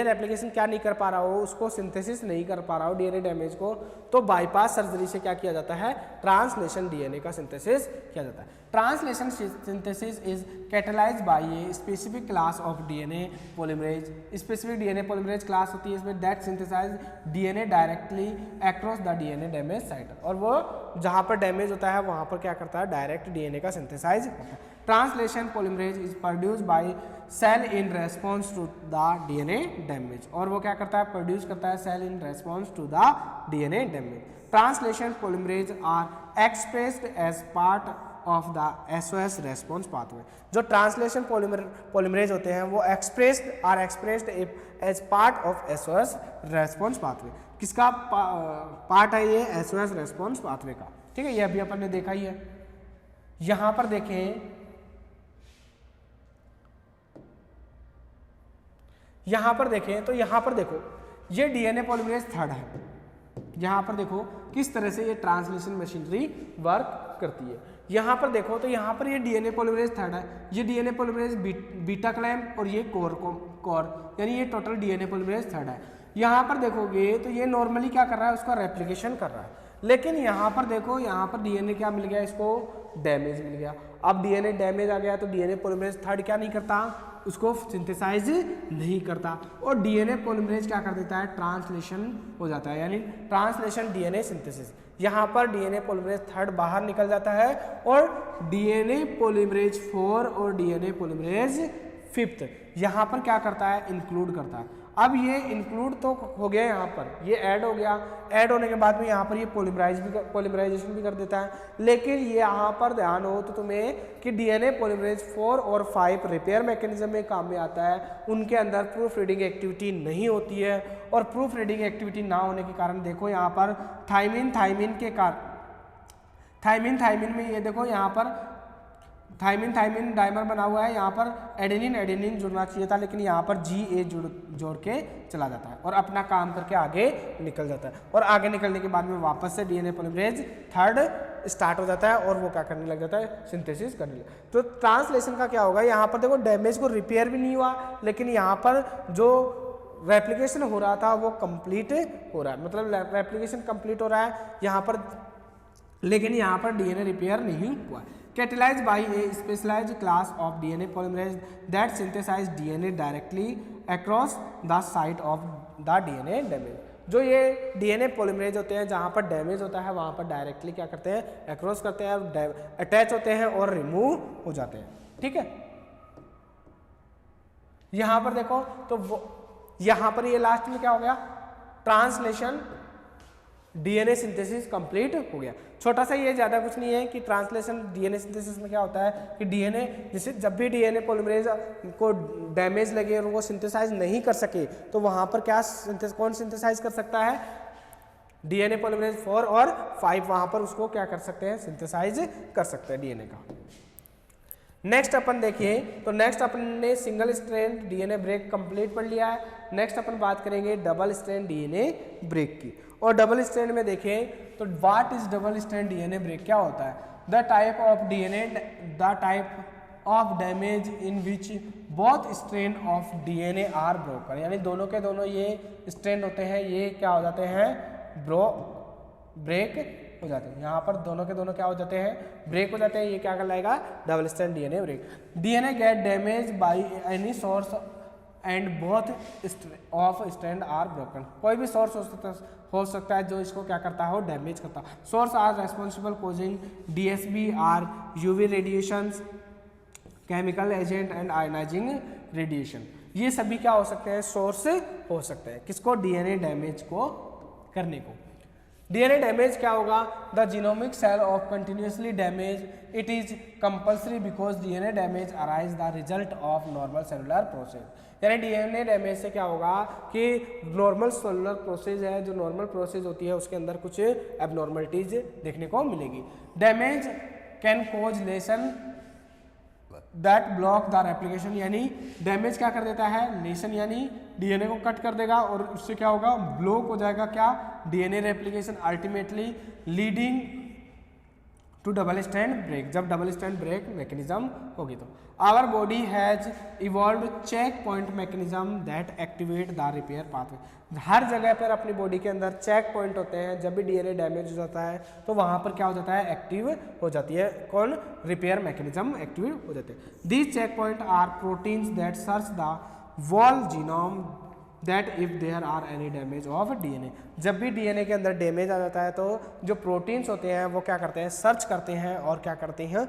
रेप्लिकेशन क्या नहीं कर पा रहा हो, उसको सिंथेसिस नहीं कर पा रहा हो डीएनए डैमेज को, तो बाईपास सर्जरी से क्या किया जाता है, ट्रांसलेशन डीएनए का सिंथेसिस किया जाता है। Translation synthesis is catalyzed by a specific class of DNA polymerase. Specific DNA polymerase class होती है इसमें that synthesize DNA directly across the DNA damage site, और वो जहाँ पर डैमेज होता है वहाँ पर क्या करता है, डायरेक्ट डीएनए का सिंथेसाइज होता है। Translation polymerase is produce by cell in response to the DNA damage, और वो क्या करता है, प्रोड्यूस करता है cell in response to the DNA damage. Translation polymerase are expressed as part of the SOS response pathway. जो ट्रांसलेशन पॉलीमरेज होते हैं वो expressed as part of SOS response pathway. किसका पार्ट है ये, एसओएस रेस्पॉन्स पाथवे का। ठीक है, ये अभी अपन ने देखा ही है। यहां पर देखें, यहां पर देखें तो यहां पर देखो ये डीएनए पॉलीमरेज थर्ड है। यहां पर देखो किस तरह से ये ट्रांसलेशन मशीनरी वर्क करती है। यहां पर देखो तो यहां पर ये डीएनए पॉलीमरेज थर्ड है, ये डीएनए पॉलीमरेज बीटा क्लैम्प और ये कोर यानी ये टोटल डीएनए पॉलीमरेज थर्ड है। यहां पर देखोगे तो ये नॉर्मली क्या कर रहा है, उसका रेप्लिकेशन कर रहा है, लेकिन यहां पर देखो, यहां पर डीएनए क्या मिल गया, इसको डैमेज मिल गया। अब डीएनए डैमेज आ गया तो डीएनए पॉलीमरेज थर्ड क्या नहीं करता, उसको सिंथेसाइज नहीं करता, और डीएनए पॉलीमरेज क्या कर देता है, ट्रांसलेशन हो जाता है, यानी ट्रांसलेशन डीएनए सिंथेसिस। यहाँ पर डीएनए पॉलीमरेज थर्ड बाहर निकल जाता है और डीएनए पॉलीमरेज 4 और डीएनए पॉलीमरेज 5 यहाँ पर क्या करता है, इंक्लूड करता है। अब ये इंक्लूड तो हो गया, यहाँ पर ये ऐड हो गया, ऐड होने के बाद में यहाँ पर ये पॉलीमराइजेशन भी कर देता है। लेकिन ये यहाँ पर ध्यान हो तो तुम्हें कि डीएनए पॉलीमरेज 4 और 5 रिपेयर मैकेनिज्म में काम में आता है, उनके अंदर प्रूफ रीडिंग एक्टिविटी नहीं होती है, और प्रूफ रीडिंग एक्टिविटी ना होने के कारण देखो यहाँ पर थाइमिन के कारण थाइमिन में ये देखो यहाँ पर थाइमिन डाइमर बना हुआ है, यहाँ पर एडेनिन जुड़ना चाहिए था, लेकिन यहाँ पर GA जोड़ के चला जाता है और अपना काम करके आगे निकल जाता है, और आगे निकलने के बाद में वापस से डीएनए पॉलीमरेज थर्ड स्टार्ट हो जाता है और वो क्या करने लग जाता है, सिंथेसिस करने लग। तो ट्रांसलेशन का क्या होगा, यहाँ पर देखो डैमेज को रिपेयर भी नहीं हुआ, लेकिन यहाँ पर जो रेप्लिकेशन हो रहा था वो कंप्लीट हो रहा है, मतलब रेप्लिकेशन कंप्लीट हो रहा है यहाँ पर, लेकिन यहाँ पर डीएनए रिपेयर नहीं हुआ। Catalyzed by a specialized class of DNA polymerase that synthesize DNA directly across the site of the DNA damage। जो ये डीएनए पॉलीमरेज होते हैं जहाँ पर डैमेज होता है वहाँ पर डायरेक्टली क्या करते हैं, अक्रॉस करते हैं, अटैच होते हैं और रिमूव हो जाते हैं। ठीक है, यहाँ पर देखो तो वो यहाँ पर ये लास्ट में क्या हो गया, ट्रांसलेशन डीएनए सिंथेसिस कंप्लीट हो गया। छोटा सा ये ज़्यादा कुछ नहीं है कि ट्रांसलेशन डीएनए सिंथेसिस में क्या होता है कि डीएनए जैसे जब भी डीएनए पॉलीमरेज को डैमेज लगे और वो सिंथेसाइज नहीं कर सके तो वहाँ पर क्या कौन सिंथेसाइज कर सकता है, डीएनए पॉलीमरेज 4 और 5 वहाँ पर उसको क्या कर सकते हैं, सिंथेसाइज कर सकते हैं डीएनए का। नेक्स्ट अपन देखिए तो नेक्स्ट अपन ने single strand DNA break complete पढ़ लिया है। नेक्स्ट अपन बात करेंगे डबल स्ट्रैंड डीएनए ब्रेक की। और डबल स्ट्रैंड में देखें तो what is double strand DNA break, क्या होता है, the type of damage in which both strand of DNA are broken, यानी दोनों के दोनों ये स्ट्रैंड होते हैं, ये क्या हो जाते हैं, ब्रेक हो जाते हैं। यहाँ पर दोनों के दोनों क्या हो जाते हैं, ब्रेक हो जाते हैं। ये क्या कहलाएगा, double strand DNA break. DNA get damage by any source and both of strand are broken, कोई भी सोर्स हो सकता है जो इसको क्या करता है, डैमेज करता है। Source are responsible causing DSB are UV radiations, chemical agent and ionizing radiation, ये सभी क्या हो सकते हैं, सोर्स हो सकते हैं किसको, डीएनए डैमेज को करने को। डीएनए डैमेज क्या होगा, the genomic cell of continuously damage, it is compulsory because DNA damage arise the result of normal cellular process, यानी डीएनए डैमेज से क्या होगा कि नॉर्मल सेलुलर प्रोसेस है, जो नॉर्मल प्रोसेस होती है उसके अंदर कुछ एबनॉर्मलिटीज देखने को मिलेगी। Damage can cause lesion that block the replication, यानी डैमेज क्या कर देता है, लेशन यानी डीएनए को कट कर देगा और उससे क्या होगा, ब्लॉक हो जाएगा क्या, DNA replication, ultimately leading to double strand break, जब डबल स्ट्रैंड ब्रेक मैकेनिज्म होगी तो। Our body has evolve check point mechanism that activate the repair pathway, हर जगह पर अपनी बॉडी के अंदर चेक पॉइंट होते हैं, जब भी डीएनए डैमेज हो जाता है तो वहां पर क्या हो जाता है, एक्टिव हो जाती है कौन, रिपेयर मैकेनिज्म एक्टिव हो जाते हैं। These check point are proteins that search the whole genome that if there are any damage of DNA, जब भी डीएनए के अंदर डैमेज आ जाता है तो जो प्रोटीन्स होते हैं वो क्या करते हैं, सर्च करते हैं और क्या करते हैं,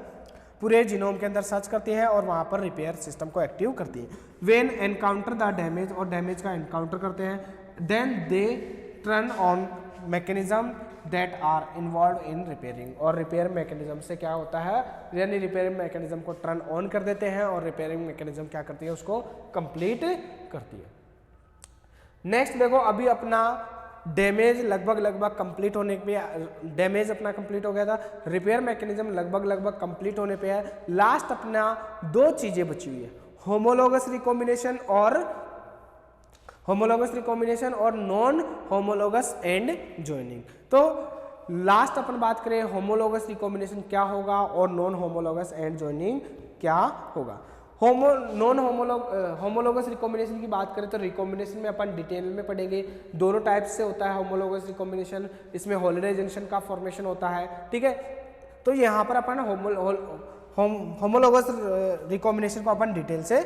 पूरे जीनोम के अंदर सर्च करती हैं और वहाँ पर रिपेयर सिस्टम को एक्टिव करती हैं। वेन एनकाउंटर द डैमेज, और डैमेज का एनकाउंटर करते हैं, then they turn on mechanism that are involve in repairing, और रिपेयर मैकेनिज्म से क्या होता है, यानी रिपेयरिंग मैकेनिज्म को टर्न ऑन कर देते हैं और रिपेयरिंग मैकेनिज्म क्या करती है, उसको कंप्लीट करती है। नेक्स्ट देखो, अभी अपना डैमेज लगभग कंप्लीट होने पे, डैमेज अपना कंप्लीट हो गया था, रिपेयर मैकेनिज्म लगभग कंप्लीट होने पे है। लास्ट अपना दो चीजें बची हुई है, होमोलोगस रिकॉम्बिनेशन और नॉन होमोलोगस एंड जॉइनिंग। तो लास्ट अपन बात करें होमोलोगस रिकॉम्बिनेशन क्या होगा और नॉन होमोलोगस एंड जॉइनिंग क्या होगा। होमोलोगस रिकॉम्बिनेशन की बात करें तो रिकॉम्बिनेशन में अपन डिटेल में पढ़ेंगे, दोनों टाइप से होता है होमोलोगस रिकॉम्बिनेशन, इसमें हॉलिडे जंक्शन का फॉर्मेशन होता है, ठीक है। तो यहाँ पर अपन होमोलोगस रिकॉम्बिनेशन को अपन डिटेल से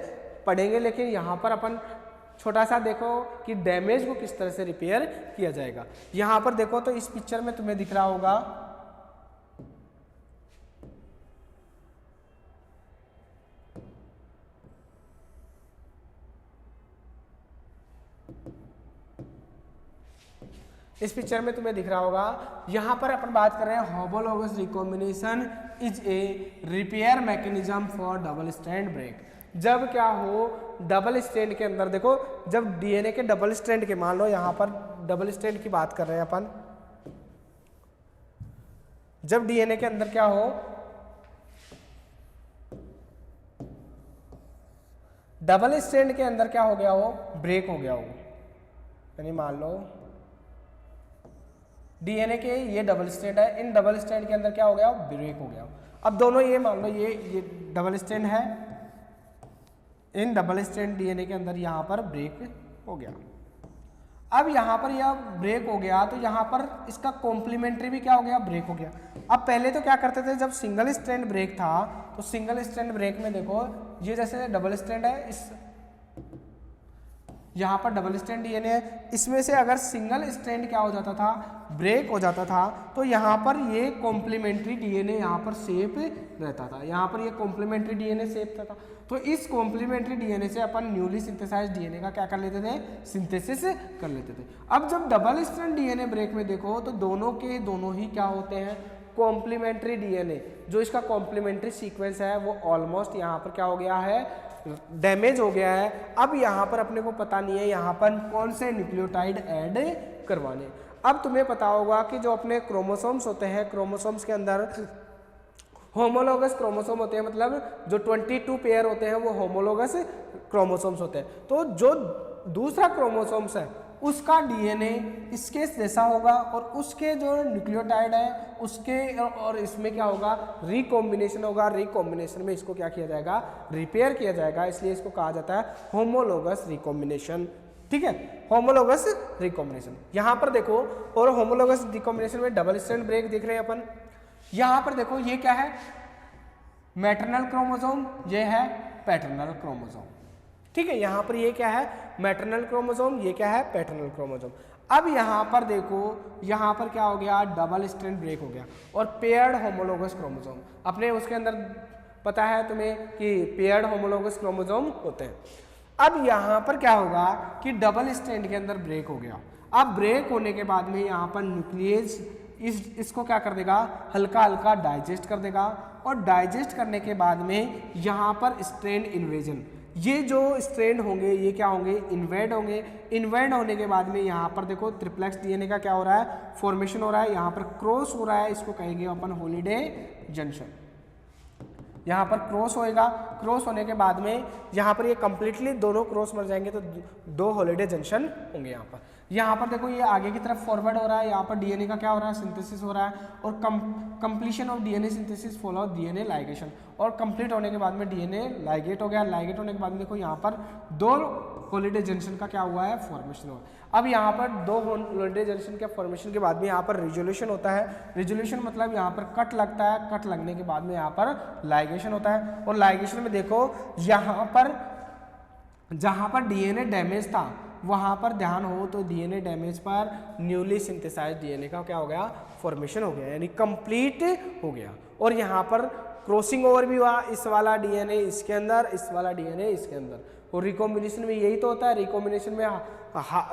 पढ़ेंगे, लेकिन यहाँ पर अपन छोटा सा देखो कि डैमेज को किस तरह से रिपेयर किया जाएगा। यहाँ पर देखो तो इस पिक्चर में तुम्हें दिख रहा होगा यहाँ पर अपन बात कर रहे हैं homologous recombination is a repair mechanism for double strand break. जब क्या हो, डबल स्ट्रैंड के अंदर देखो, जब डीएनए के डबल स्ट्रैंड के, मान लो यहाँ पर डबल स्ट्रैंड की बात कर रहे हैं अपन, जब डीएनए के अंदर क्या हो, डबल स्ट्रैंड के अंदर क्या हो गया हो, ब्रेक हो गया हो, यानी मान लो डीएनए के ये डबल स्ट्रैंड है, इन डबल स्ट्रैंड के अंदर क्या हो गया, ब्रेक हो गया। अब दोनों ये मान लो ये डबल स्ट्रैंड है, इन डबल स्ट्रैंड डीएनए के अंदर यहाँ पर ब्रेक हो गया। अब यहाँ पर यह ब्रेक हो गया तो यहाँ पर इसका कॉम्प्लीमेंट्री भी क्या हो गया, ब्रेक हो गया। अब पहले तो क्या करते थे, जब सिंगल स्ट्रैंड ब्रेक था तो सिंगल स्ट्रैंड ब्रेक में देखो ये जैसे डबल स्ट्रैंड है, यहाँ पर डबल स्ट्रैंड डीएनए है, इसमें से अगर सिंगल स्ट्रैंड क्या हो जाता था, ब्रेक हो जाता था, तो यहाँ पर ये कॉम्प्लीमेंट्री डीएनए यहाँ पर सेफ रहता था, यहाँ पर ये कॉम्प्लीमेंट्री डीएनए सेफ था। तो इस कॉम्प्लीमेंट्री डीएनए से अपन न्यूली सिंथेसाइज डीएनए का क्या कर लेते थे, सिंथेसिस कर लेते थे। अब जब डबल स्ट्रैंड डीएनए ब्रेक में देखो तो दोनों के दोनों ही क्या होते हैं, कॉम्प्लीमेंट्री डीएनए। जो इसका कॉम्प्लीमेंट्री सीक्वेंस है वो ऑलमोस्ट यहाँ पर क्या हो गया है, डैमेज हो गया है। अब यहाँ पर अपने को पता नहीं है यहाँ पर कौन से न्यूक्लियोटाइड ऐड करवाने। अब तुम्हें पता होगा कि जो अपने क्रोमोसोम्स होते हैं, क्रोमोसोम्स के अंदर होमोलोगस क्रोमोसोम होते हैं, मतलब जो 22 पेयर होते हैं वो होमोलोगस क्रोमोसोम्स होते हैं। तो जो दूसरा क्रोमोसोम्स है उसका डीएनए इसके जैसा होगा और उसके जो न्यूक्लियोटाइड है उसके और इसमें क्या होगा, रिकॉम्बिनेशन होगा। रिकॉम्बिनेशन में इसको क्या किया जाएगा, रिपेयर किया जाएगा, इसलिए इसको कहा जाता है होमोलोगस रिकॉम्बिनेशन। ठीक है, होमोलोगस रिकॉम्बिनेशन। यहाँ पर देखो, और होमोलोगस रिकॉम्बिनेशन में डबल स्ट्रैंड ब्रेक देख रहे हैं अपन। यहाँ पर देखो ये क्या है, मैटरनल क्रोमोसोम, ये है पैटर्नल क्रोमोसोम। ठीक है, यहाँ पर ये क्या है, मैटरनल क्रोमोसोम, ये क्या है, पैटर्नल क्रोमोसोम। अब यहाँ पर देखो, यहाँ पर क्या हो गया, डबल स्ट्रैंड ब्रेक हो गया और पेयर्ड होमोलोगस क्रोमोसोम। अपने उसके अंदर पता है तुम्हें कि पेयर्ड होमोलोगस क्रोमोसोम होते हैं। अब यहाँ पर क्या होगा कि डबल स्ट्रैंड के अंदर ब्रेक हो गया। अब ब्रेक होने के बाद में यहाँ पर न्यूक्लियस इसको क्या कर देगा, हल्का हल्का डाइजेस्ट कर देगा, और डाइजेस्ट करने के बाद में यहाँ पर स्ट्रैंड इन्वेजन, ये जो स्ट्रैंड होंगे ये क्या होंगे, इन्वेड होंगे। इन्वेड होने के बाद में यहाँ पर देखो ट्रिप्लेक्स डीएनए का क्या हो रहा है, फॉर्मेशन हो रहा है, यहाँ पर क्रॉस हो रहा है, इसको कहेंगे अपन हॉलिडे जंक्शन। यहाँ पर क्रॉस होएगा, क्रॉस होने के बाद में यहाँ पर ये कंप्लीटली दोनों क्रॉस मर जाएंगे तो दो हॉलिडे जंक्शन होंगे। यहाँ पर देखो ये आगे की तरफ फॉरवर्ड हो रहा है, यहाँ पर डीएनए का क्या हो रहा है, सिंथेसिस हो रहा है, और completion of DNA synthesis follow DNA ligation, और कंप्लीट होने के बाद में डीएनए लाइगेट हो गया। लाइगेट होने के बाद में देखो यहाँ पर दो हॉलिडे जंक्शन का क्या हुआ है, फॉर्मेशन हुआ। अब यहाँ पर दो हॉलिडे जंक्शन के फॉर्मेशन के बाद में यहाँ पर रिजोल्यूशन होता है। रिजोल्यूशन मतलब यहाँ पर कट लगता है, कट लगने के बाद में यहाँ पर लाइगेशन होता है, और लाइगेशन में देखो यहाँ पर जहाँ पर डीएनए डैमेज था वहाँ पर ध्यान हो तो डीएनए डैमेज पर न्यूली सिंथेसाइज्ड डीएनए का क्या हो गया, फॉर्मेशन हो गया, यानी कंप्लीट हो गया। और यहाँ पर क्रॉसिंग ओवर भी हुआ, इस वाला डीएनए इसके अंदर, इस वाला डीएनए इसके अंदर। और रिकॉम्बिनेशन में यही तो होता है, रिकॉम्बिनेशन में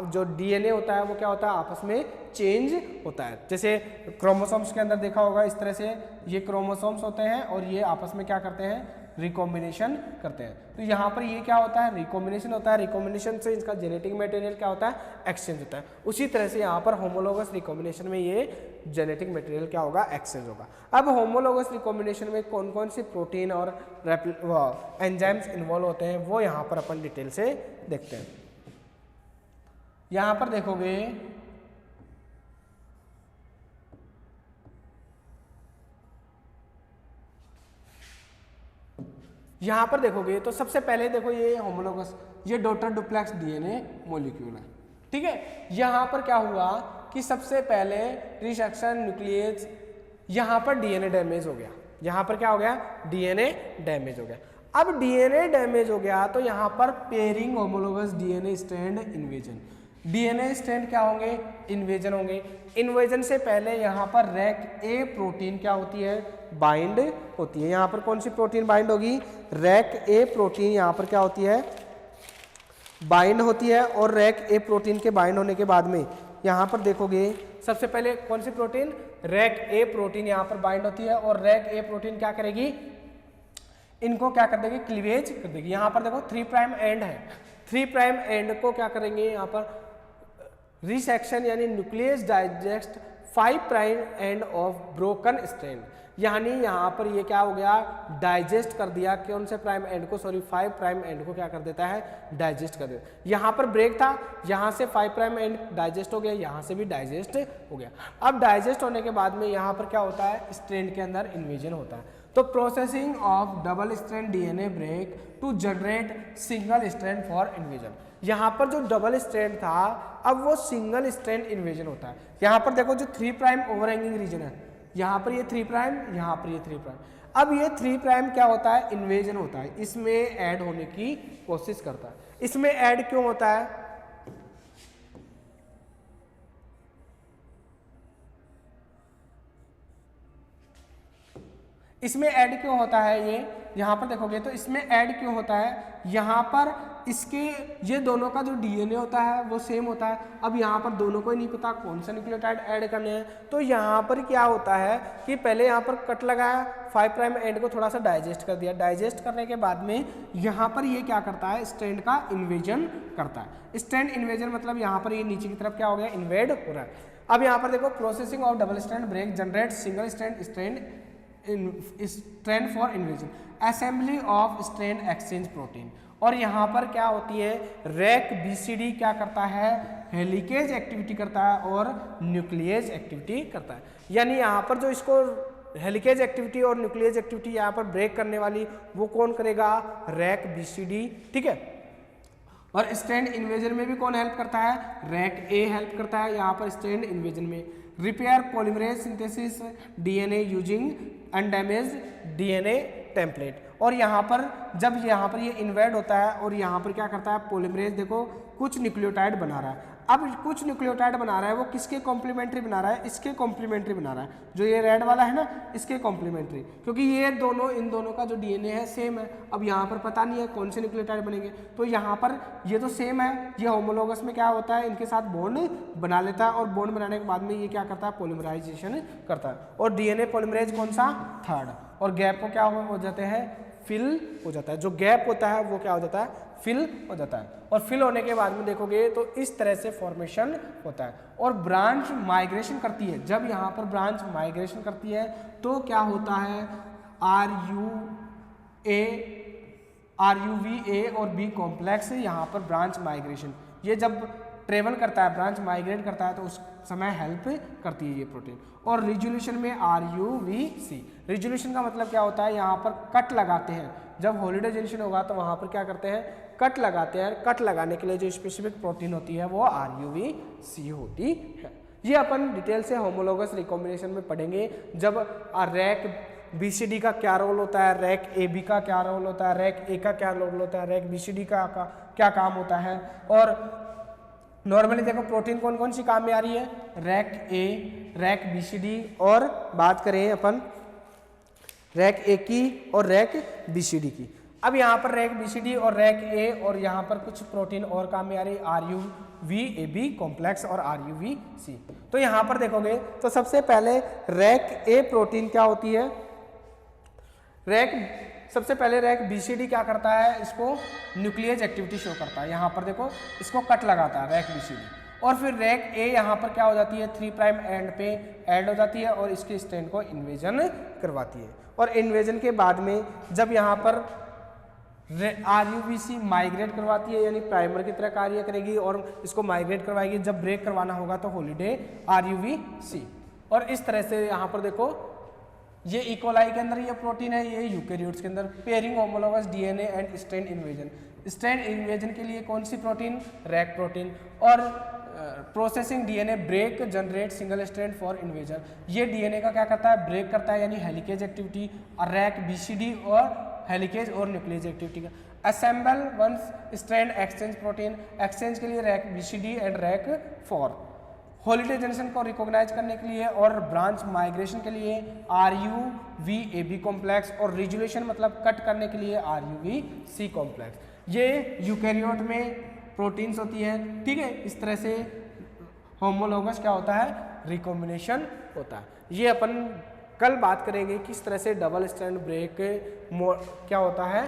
जो डीएनए होता है वो क्या होता है, आपस में चेंज होता है। जैसे क्रोमोसोम्स के अंदर देखा होगा, इस तरह से ये क्रोमोसोम्स होते हैं और ये आपस में क्या करते हैं, रिकॉम्बिनेशन करते हैं। तो यहाँ पर ये क्या होता है, रिकॉम्बिनेशन होता है। रिकॉम्बिनेशन से इसका जेनेटिक मटेरियल क्या होता है, एक्सचेंज होता है। उसी तरह से यहाँ पर होमोलोगस रिकॉम्बिनेशन में ये जेनेटिक मटेरियल क्या होगा, एक्सचेंज होगा। अब होमोलोगस रिकॉम्बिनेशन में कौन कौन सी प्रोटीन और एंजाइम्स इन्वॉल्व होते हैं वो यहाँ पर अपन डिटेल से देखते हैं। यहाँ पर देखोगे यहाँ पर देखोगे तो सबसे पहले देखो ये होमोलोगस, ये डॉटर डुप्लेक्स डीएनए मॉलिक्यूल है। ठीक है, यहाँ पर क्या हुआ कि सबसे पहले रिसेक्शन न्यूक्लियस, यहाँ पर डीएनए डैमेज हो गया। यहाँ पर क्या हो गया, डीएनए डैमेज हो गया। अब डीएनए डैमेज हो गया तो यहाँ पर pairing homologous DNA strand invasion, DNA strand क्या होंगे, इन्वेजन होंगे। इन्वेजन से पहले यहाँ पर रैक ए प्रोटीन क्या होती है, बाइंड होती है। यहाँ पर कौन सी प्रोटीन बाइंड होगी, रैक ए प्रोटीन यहाँ पर क्या होती है, बाइंड होती है। और रैक ए प्रोटीन के बाइंड होने के बाद में यहाँ पर देखोगे सबसे पहले कौन सी प्रोटीन, रैक ए प्रोटीन यहाँ पर बाइंड होती है, और रैक ए प्रोटीन क्या करेगी, इनको क्या कर देगी, क्लीवेज कर देगी। यहाँ पर देखो 3 प्राइम एंड है, 3 प्राइम एंड को क्या करेंगे, यहाँ पर रिसेक्शन यानी nucleus digest 5 prime end of broken strand, यानी यहाँ पर ये क्या हो गया, डाइजेस्ट कर दिया। कौन से प्राइम एंड को, सॉरी 5 प्राइम एंड को क्या कर देता है, डाइजेस्ट कर देता है। यहाँ पर ब्रेक था, यहाँ से 5 प्राइम एंड डाइजेस्ट हो गया, यहाँ से भी डाइजेस्ट हो गया। अब डाइजेस्ट होने के बाद में यहाँ पर क्या होता है, स्ट्रैंड के अंदर इन्वेजन होता है। तो processing of double strand DNA break to generate single strand for invasion, यहाँ पर जो डबल स्ट्रैंड था अब वो सिंगल स्ट्रैंड इन्वेजन होता है। यहाँ पर देखो जो 3 प्राइम ओवरहैंगिंग रीजन है, यहाँ पर ये 3 प्राइम, यहाँ पर ये 3 प्राइम। अब ये 3 प्राइम क्या होता है, इन्वेजन होता है, इसमें ऐड होने की कोशिश करता है। इसमें ऐड क्यों होता है, इसमें ऐड क्यों होता है, ये यहाँ पर देखोगे तो इसमें ऐड क्यों होता है, यहाँ पर इसके ये दोनों का जो डीएनए होता है वो सेम होता है। अब यहाँ पर दोनों को ही नहीं पता कौन सा न्यूक्लियोटाइड ऐड करने हैं, तो यहाँ पर क्या होता है कि पहले यहाँ पर कट लगाया, 5 प्राइम एंड को थोड़ा सा डाइजेस्ट कर दिया, डाइजेस्ट करने के बाद में यहाँ पर ये क्या करता है, स्ट्रैंड का इन्वेजन करता है। स्ट्रैंड इन्वेजन मतलब यहाँ पर ये नीचे की तरफ क्या हो गया, इन्वेड हो रहा है। अब यहाँ पर देखो processing of double strand break generate single strand for invasion, assembly of strand exchange protein. और यहाँ पर क्या होती है, रैक बीसीडी क्या करता है, हेलिकेज एक्टिविटी करता है और न्यूक्लियेज एक्टिविटी करता है। यानी यहाँ पर जो इसको हेलिकेज एक्टिविटी और न्यूक्लियेज एक्टिविटी यहाँ पर ब्रेक करने वाली वो कौन करेगा, रैक बीसीडी, ठीक है। और स्ट्रैंड इन्वेजन में भी कौन हेल्प करता है, रैक ए हेल्प करता है यहाँ पर स्ट्रैंड इन्वेजन में। Repair polymerase synthesis DNA using undamaged DNA template. और यहाँ पर जब यहाँ पर ये इन्वेड होता है और यहाँ पर क्या करता है, पॉलीमरेज देखो कुछ न्यूक्लियोटाइड बना रहा है। अब कुछ न्यूक्लियोटाइड बना रहा है, वो किसके कॉम्प्लीमेंट्री बना रहा है, इसके कॉम्प्लीमेंट्री बना रहा है, जो ये रेड वाला है ना इसके कॉम्प्लीमेंट्री, क्योंकि ये दोनों इन दोनों का जो डीएनए है सेम है। अब यहाँ पर पता नहीं है कौन से न्यूक्लियोटाइड बनेंगे, तो यहाँ पर ये तो सेम है, ये होमोलोगस में क्या होता है, इनके साथ बॉन्ड बना लेता है और बॉन्ड बनाने के बाद में ये क्या करता है, पॉलीमराइजेशन करता है। और डीएनए पॉलीमरेज कौन सा, थर्ड। और गैप को क्या हो जाते हैं, फिल हो जाता है। जो गैप होता है वो क्या हो जाता है, फिल हो जाता है। और फिल होने के बाद में देखोगे तो इस तरह से फॉर्मेशन होता है। और ब्रांच माइग्रेशन करती है, जब यहाँ पर ब्रांच माइग्रेशन करती है तो क्या होता है, RUV-A और B कॉम्प्लेक्स यहाँ पर ब्रांच माइग्रेशन, ये जब ट्रेवल करता है, ब्रांच माइग्रेट करता है तो उस समय हेल्प करती है ये प्रोटीन। और रिजोल्यूशन में RUVC, रिजोल्यूशन का मतलब क्या होता है, यहाँ पर कट लगाते हैं, जब हॉलिडे जंक्शन होगा तो वहाँ पर क्या करते हैं, कट लगाते हैं। कट लगाने के लिए जो स्पेसिफिक प्रोटीन होती है वो RUVC होती है। ये अपन डिटेल से होमोलोगस रिकॉम्बिनेशन में पढ़ेंगे, जब रैक BCD का क्या रोल होता है, रैक AB का क्या रोल होता है, रैक A का क्या रोल होता है, रैक BCD का क्या काम होता है। और नॉर्मली देखो प्रोटीन कौन कौन सी काम में आ रही है, रैक A, रैक BCD, और बात करें अपन रैक A की और रैक BCD की। अब यहाँ पर रैक BCD और रैक A और यहाँ पर कुछ प्रोटीन और काम में आ रही है, RUV-AB कॉम्प्लेक्स और RUVC। तो यहाँ पर देखोगे तो सबसे पहले रैक A प्रोटीन क्या होती है, सबसे पहले रैक BCD क्या करता है, इसको न्यूक्लियस एक्टिविटी शो करता है। यहाँ पर देखो इसको कट लगाता है रैक BCD। और फिर रैक A यहाँ पर क्या हो जाती है, 3 प्राइम एंड पे ऐड हो जाती है और इसके स्ट्रैंड को इन्वेजन करवाती है। और इन्वेजन के बाद में जब यहाँ पर RUVC माइग्रेट करवाती है, यानी प्राइमर की तरह कार्य करेगी और इसको माइग्रेट करवाएगी, जब ब्रेक करवाना होगा तो हॉलिडे RUVC। और इस तरह से यहाँ पर देखो ये इकोलाई के अंदर ये प्रोटीन है, ये यूकेरियोट्स के अंदर। Pairing homologous DNA and strand invasion, strand invasion के लिए कौन सी प्रोटीन, रैक प्रोटीन। और processing DNA break generate single strand for invasion, ये डीएनए का क्या करता है, ब्रेक करता है, यानी हेलिकेज एक्टिविटी। और रैक BCD और हेलिकेज और न्यूक्लियस एक्टिविटी का। Assemble once strand exchange protein, exchange के लिए rec BCD and rec 4। Holliday junction को रिकॉग्नाइज करने के लिए और ब्रांच माइग्रेशन के लिए RUV-AB कॉम्प्लेक्स, और रिजोल्यूशन मतलब कट करने के लिए RUVC कॉम्प्लेक्स। ये यूकैरियोट में प्रोटीन्स होती है, ठीक है। इस तरह से होमोलोगस क्या होता है, रिकॉम्बिनेशन होता है। ये अपन कल बात करेंगे किस तरह से डबल स्ट्रैंड ब्रेक क्या होता है,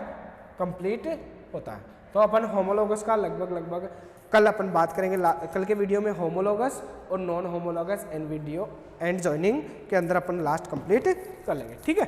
कंप्लीट होता है। तो अपन होमोलोगस का लगभग कल अपन बात करेंगे। कल के वीडियो में होमोलोगस और non homologous and video and joining के अंदर अपन लास्ट कंप्लीट कर लेंगे, ठीक है।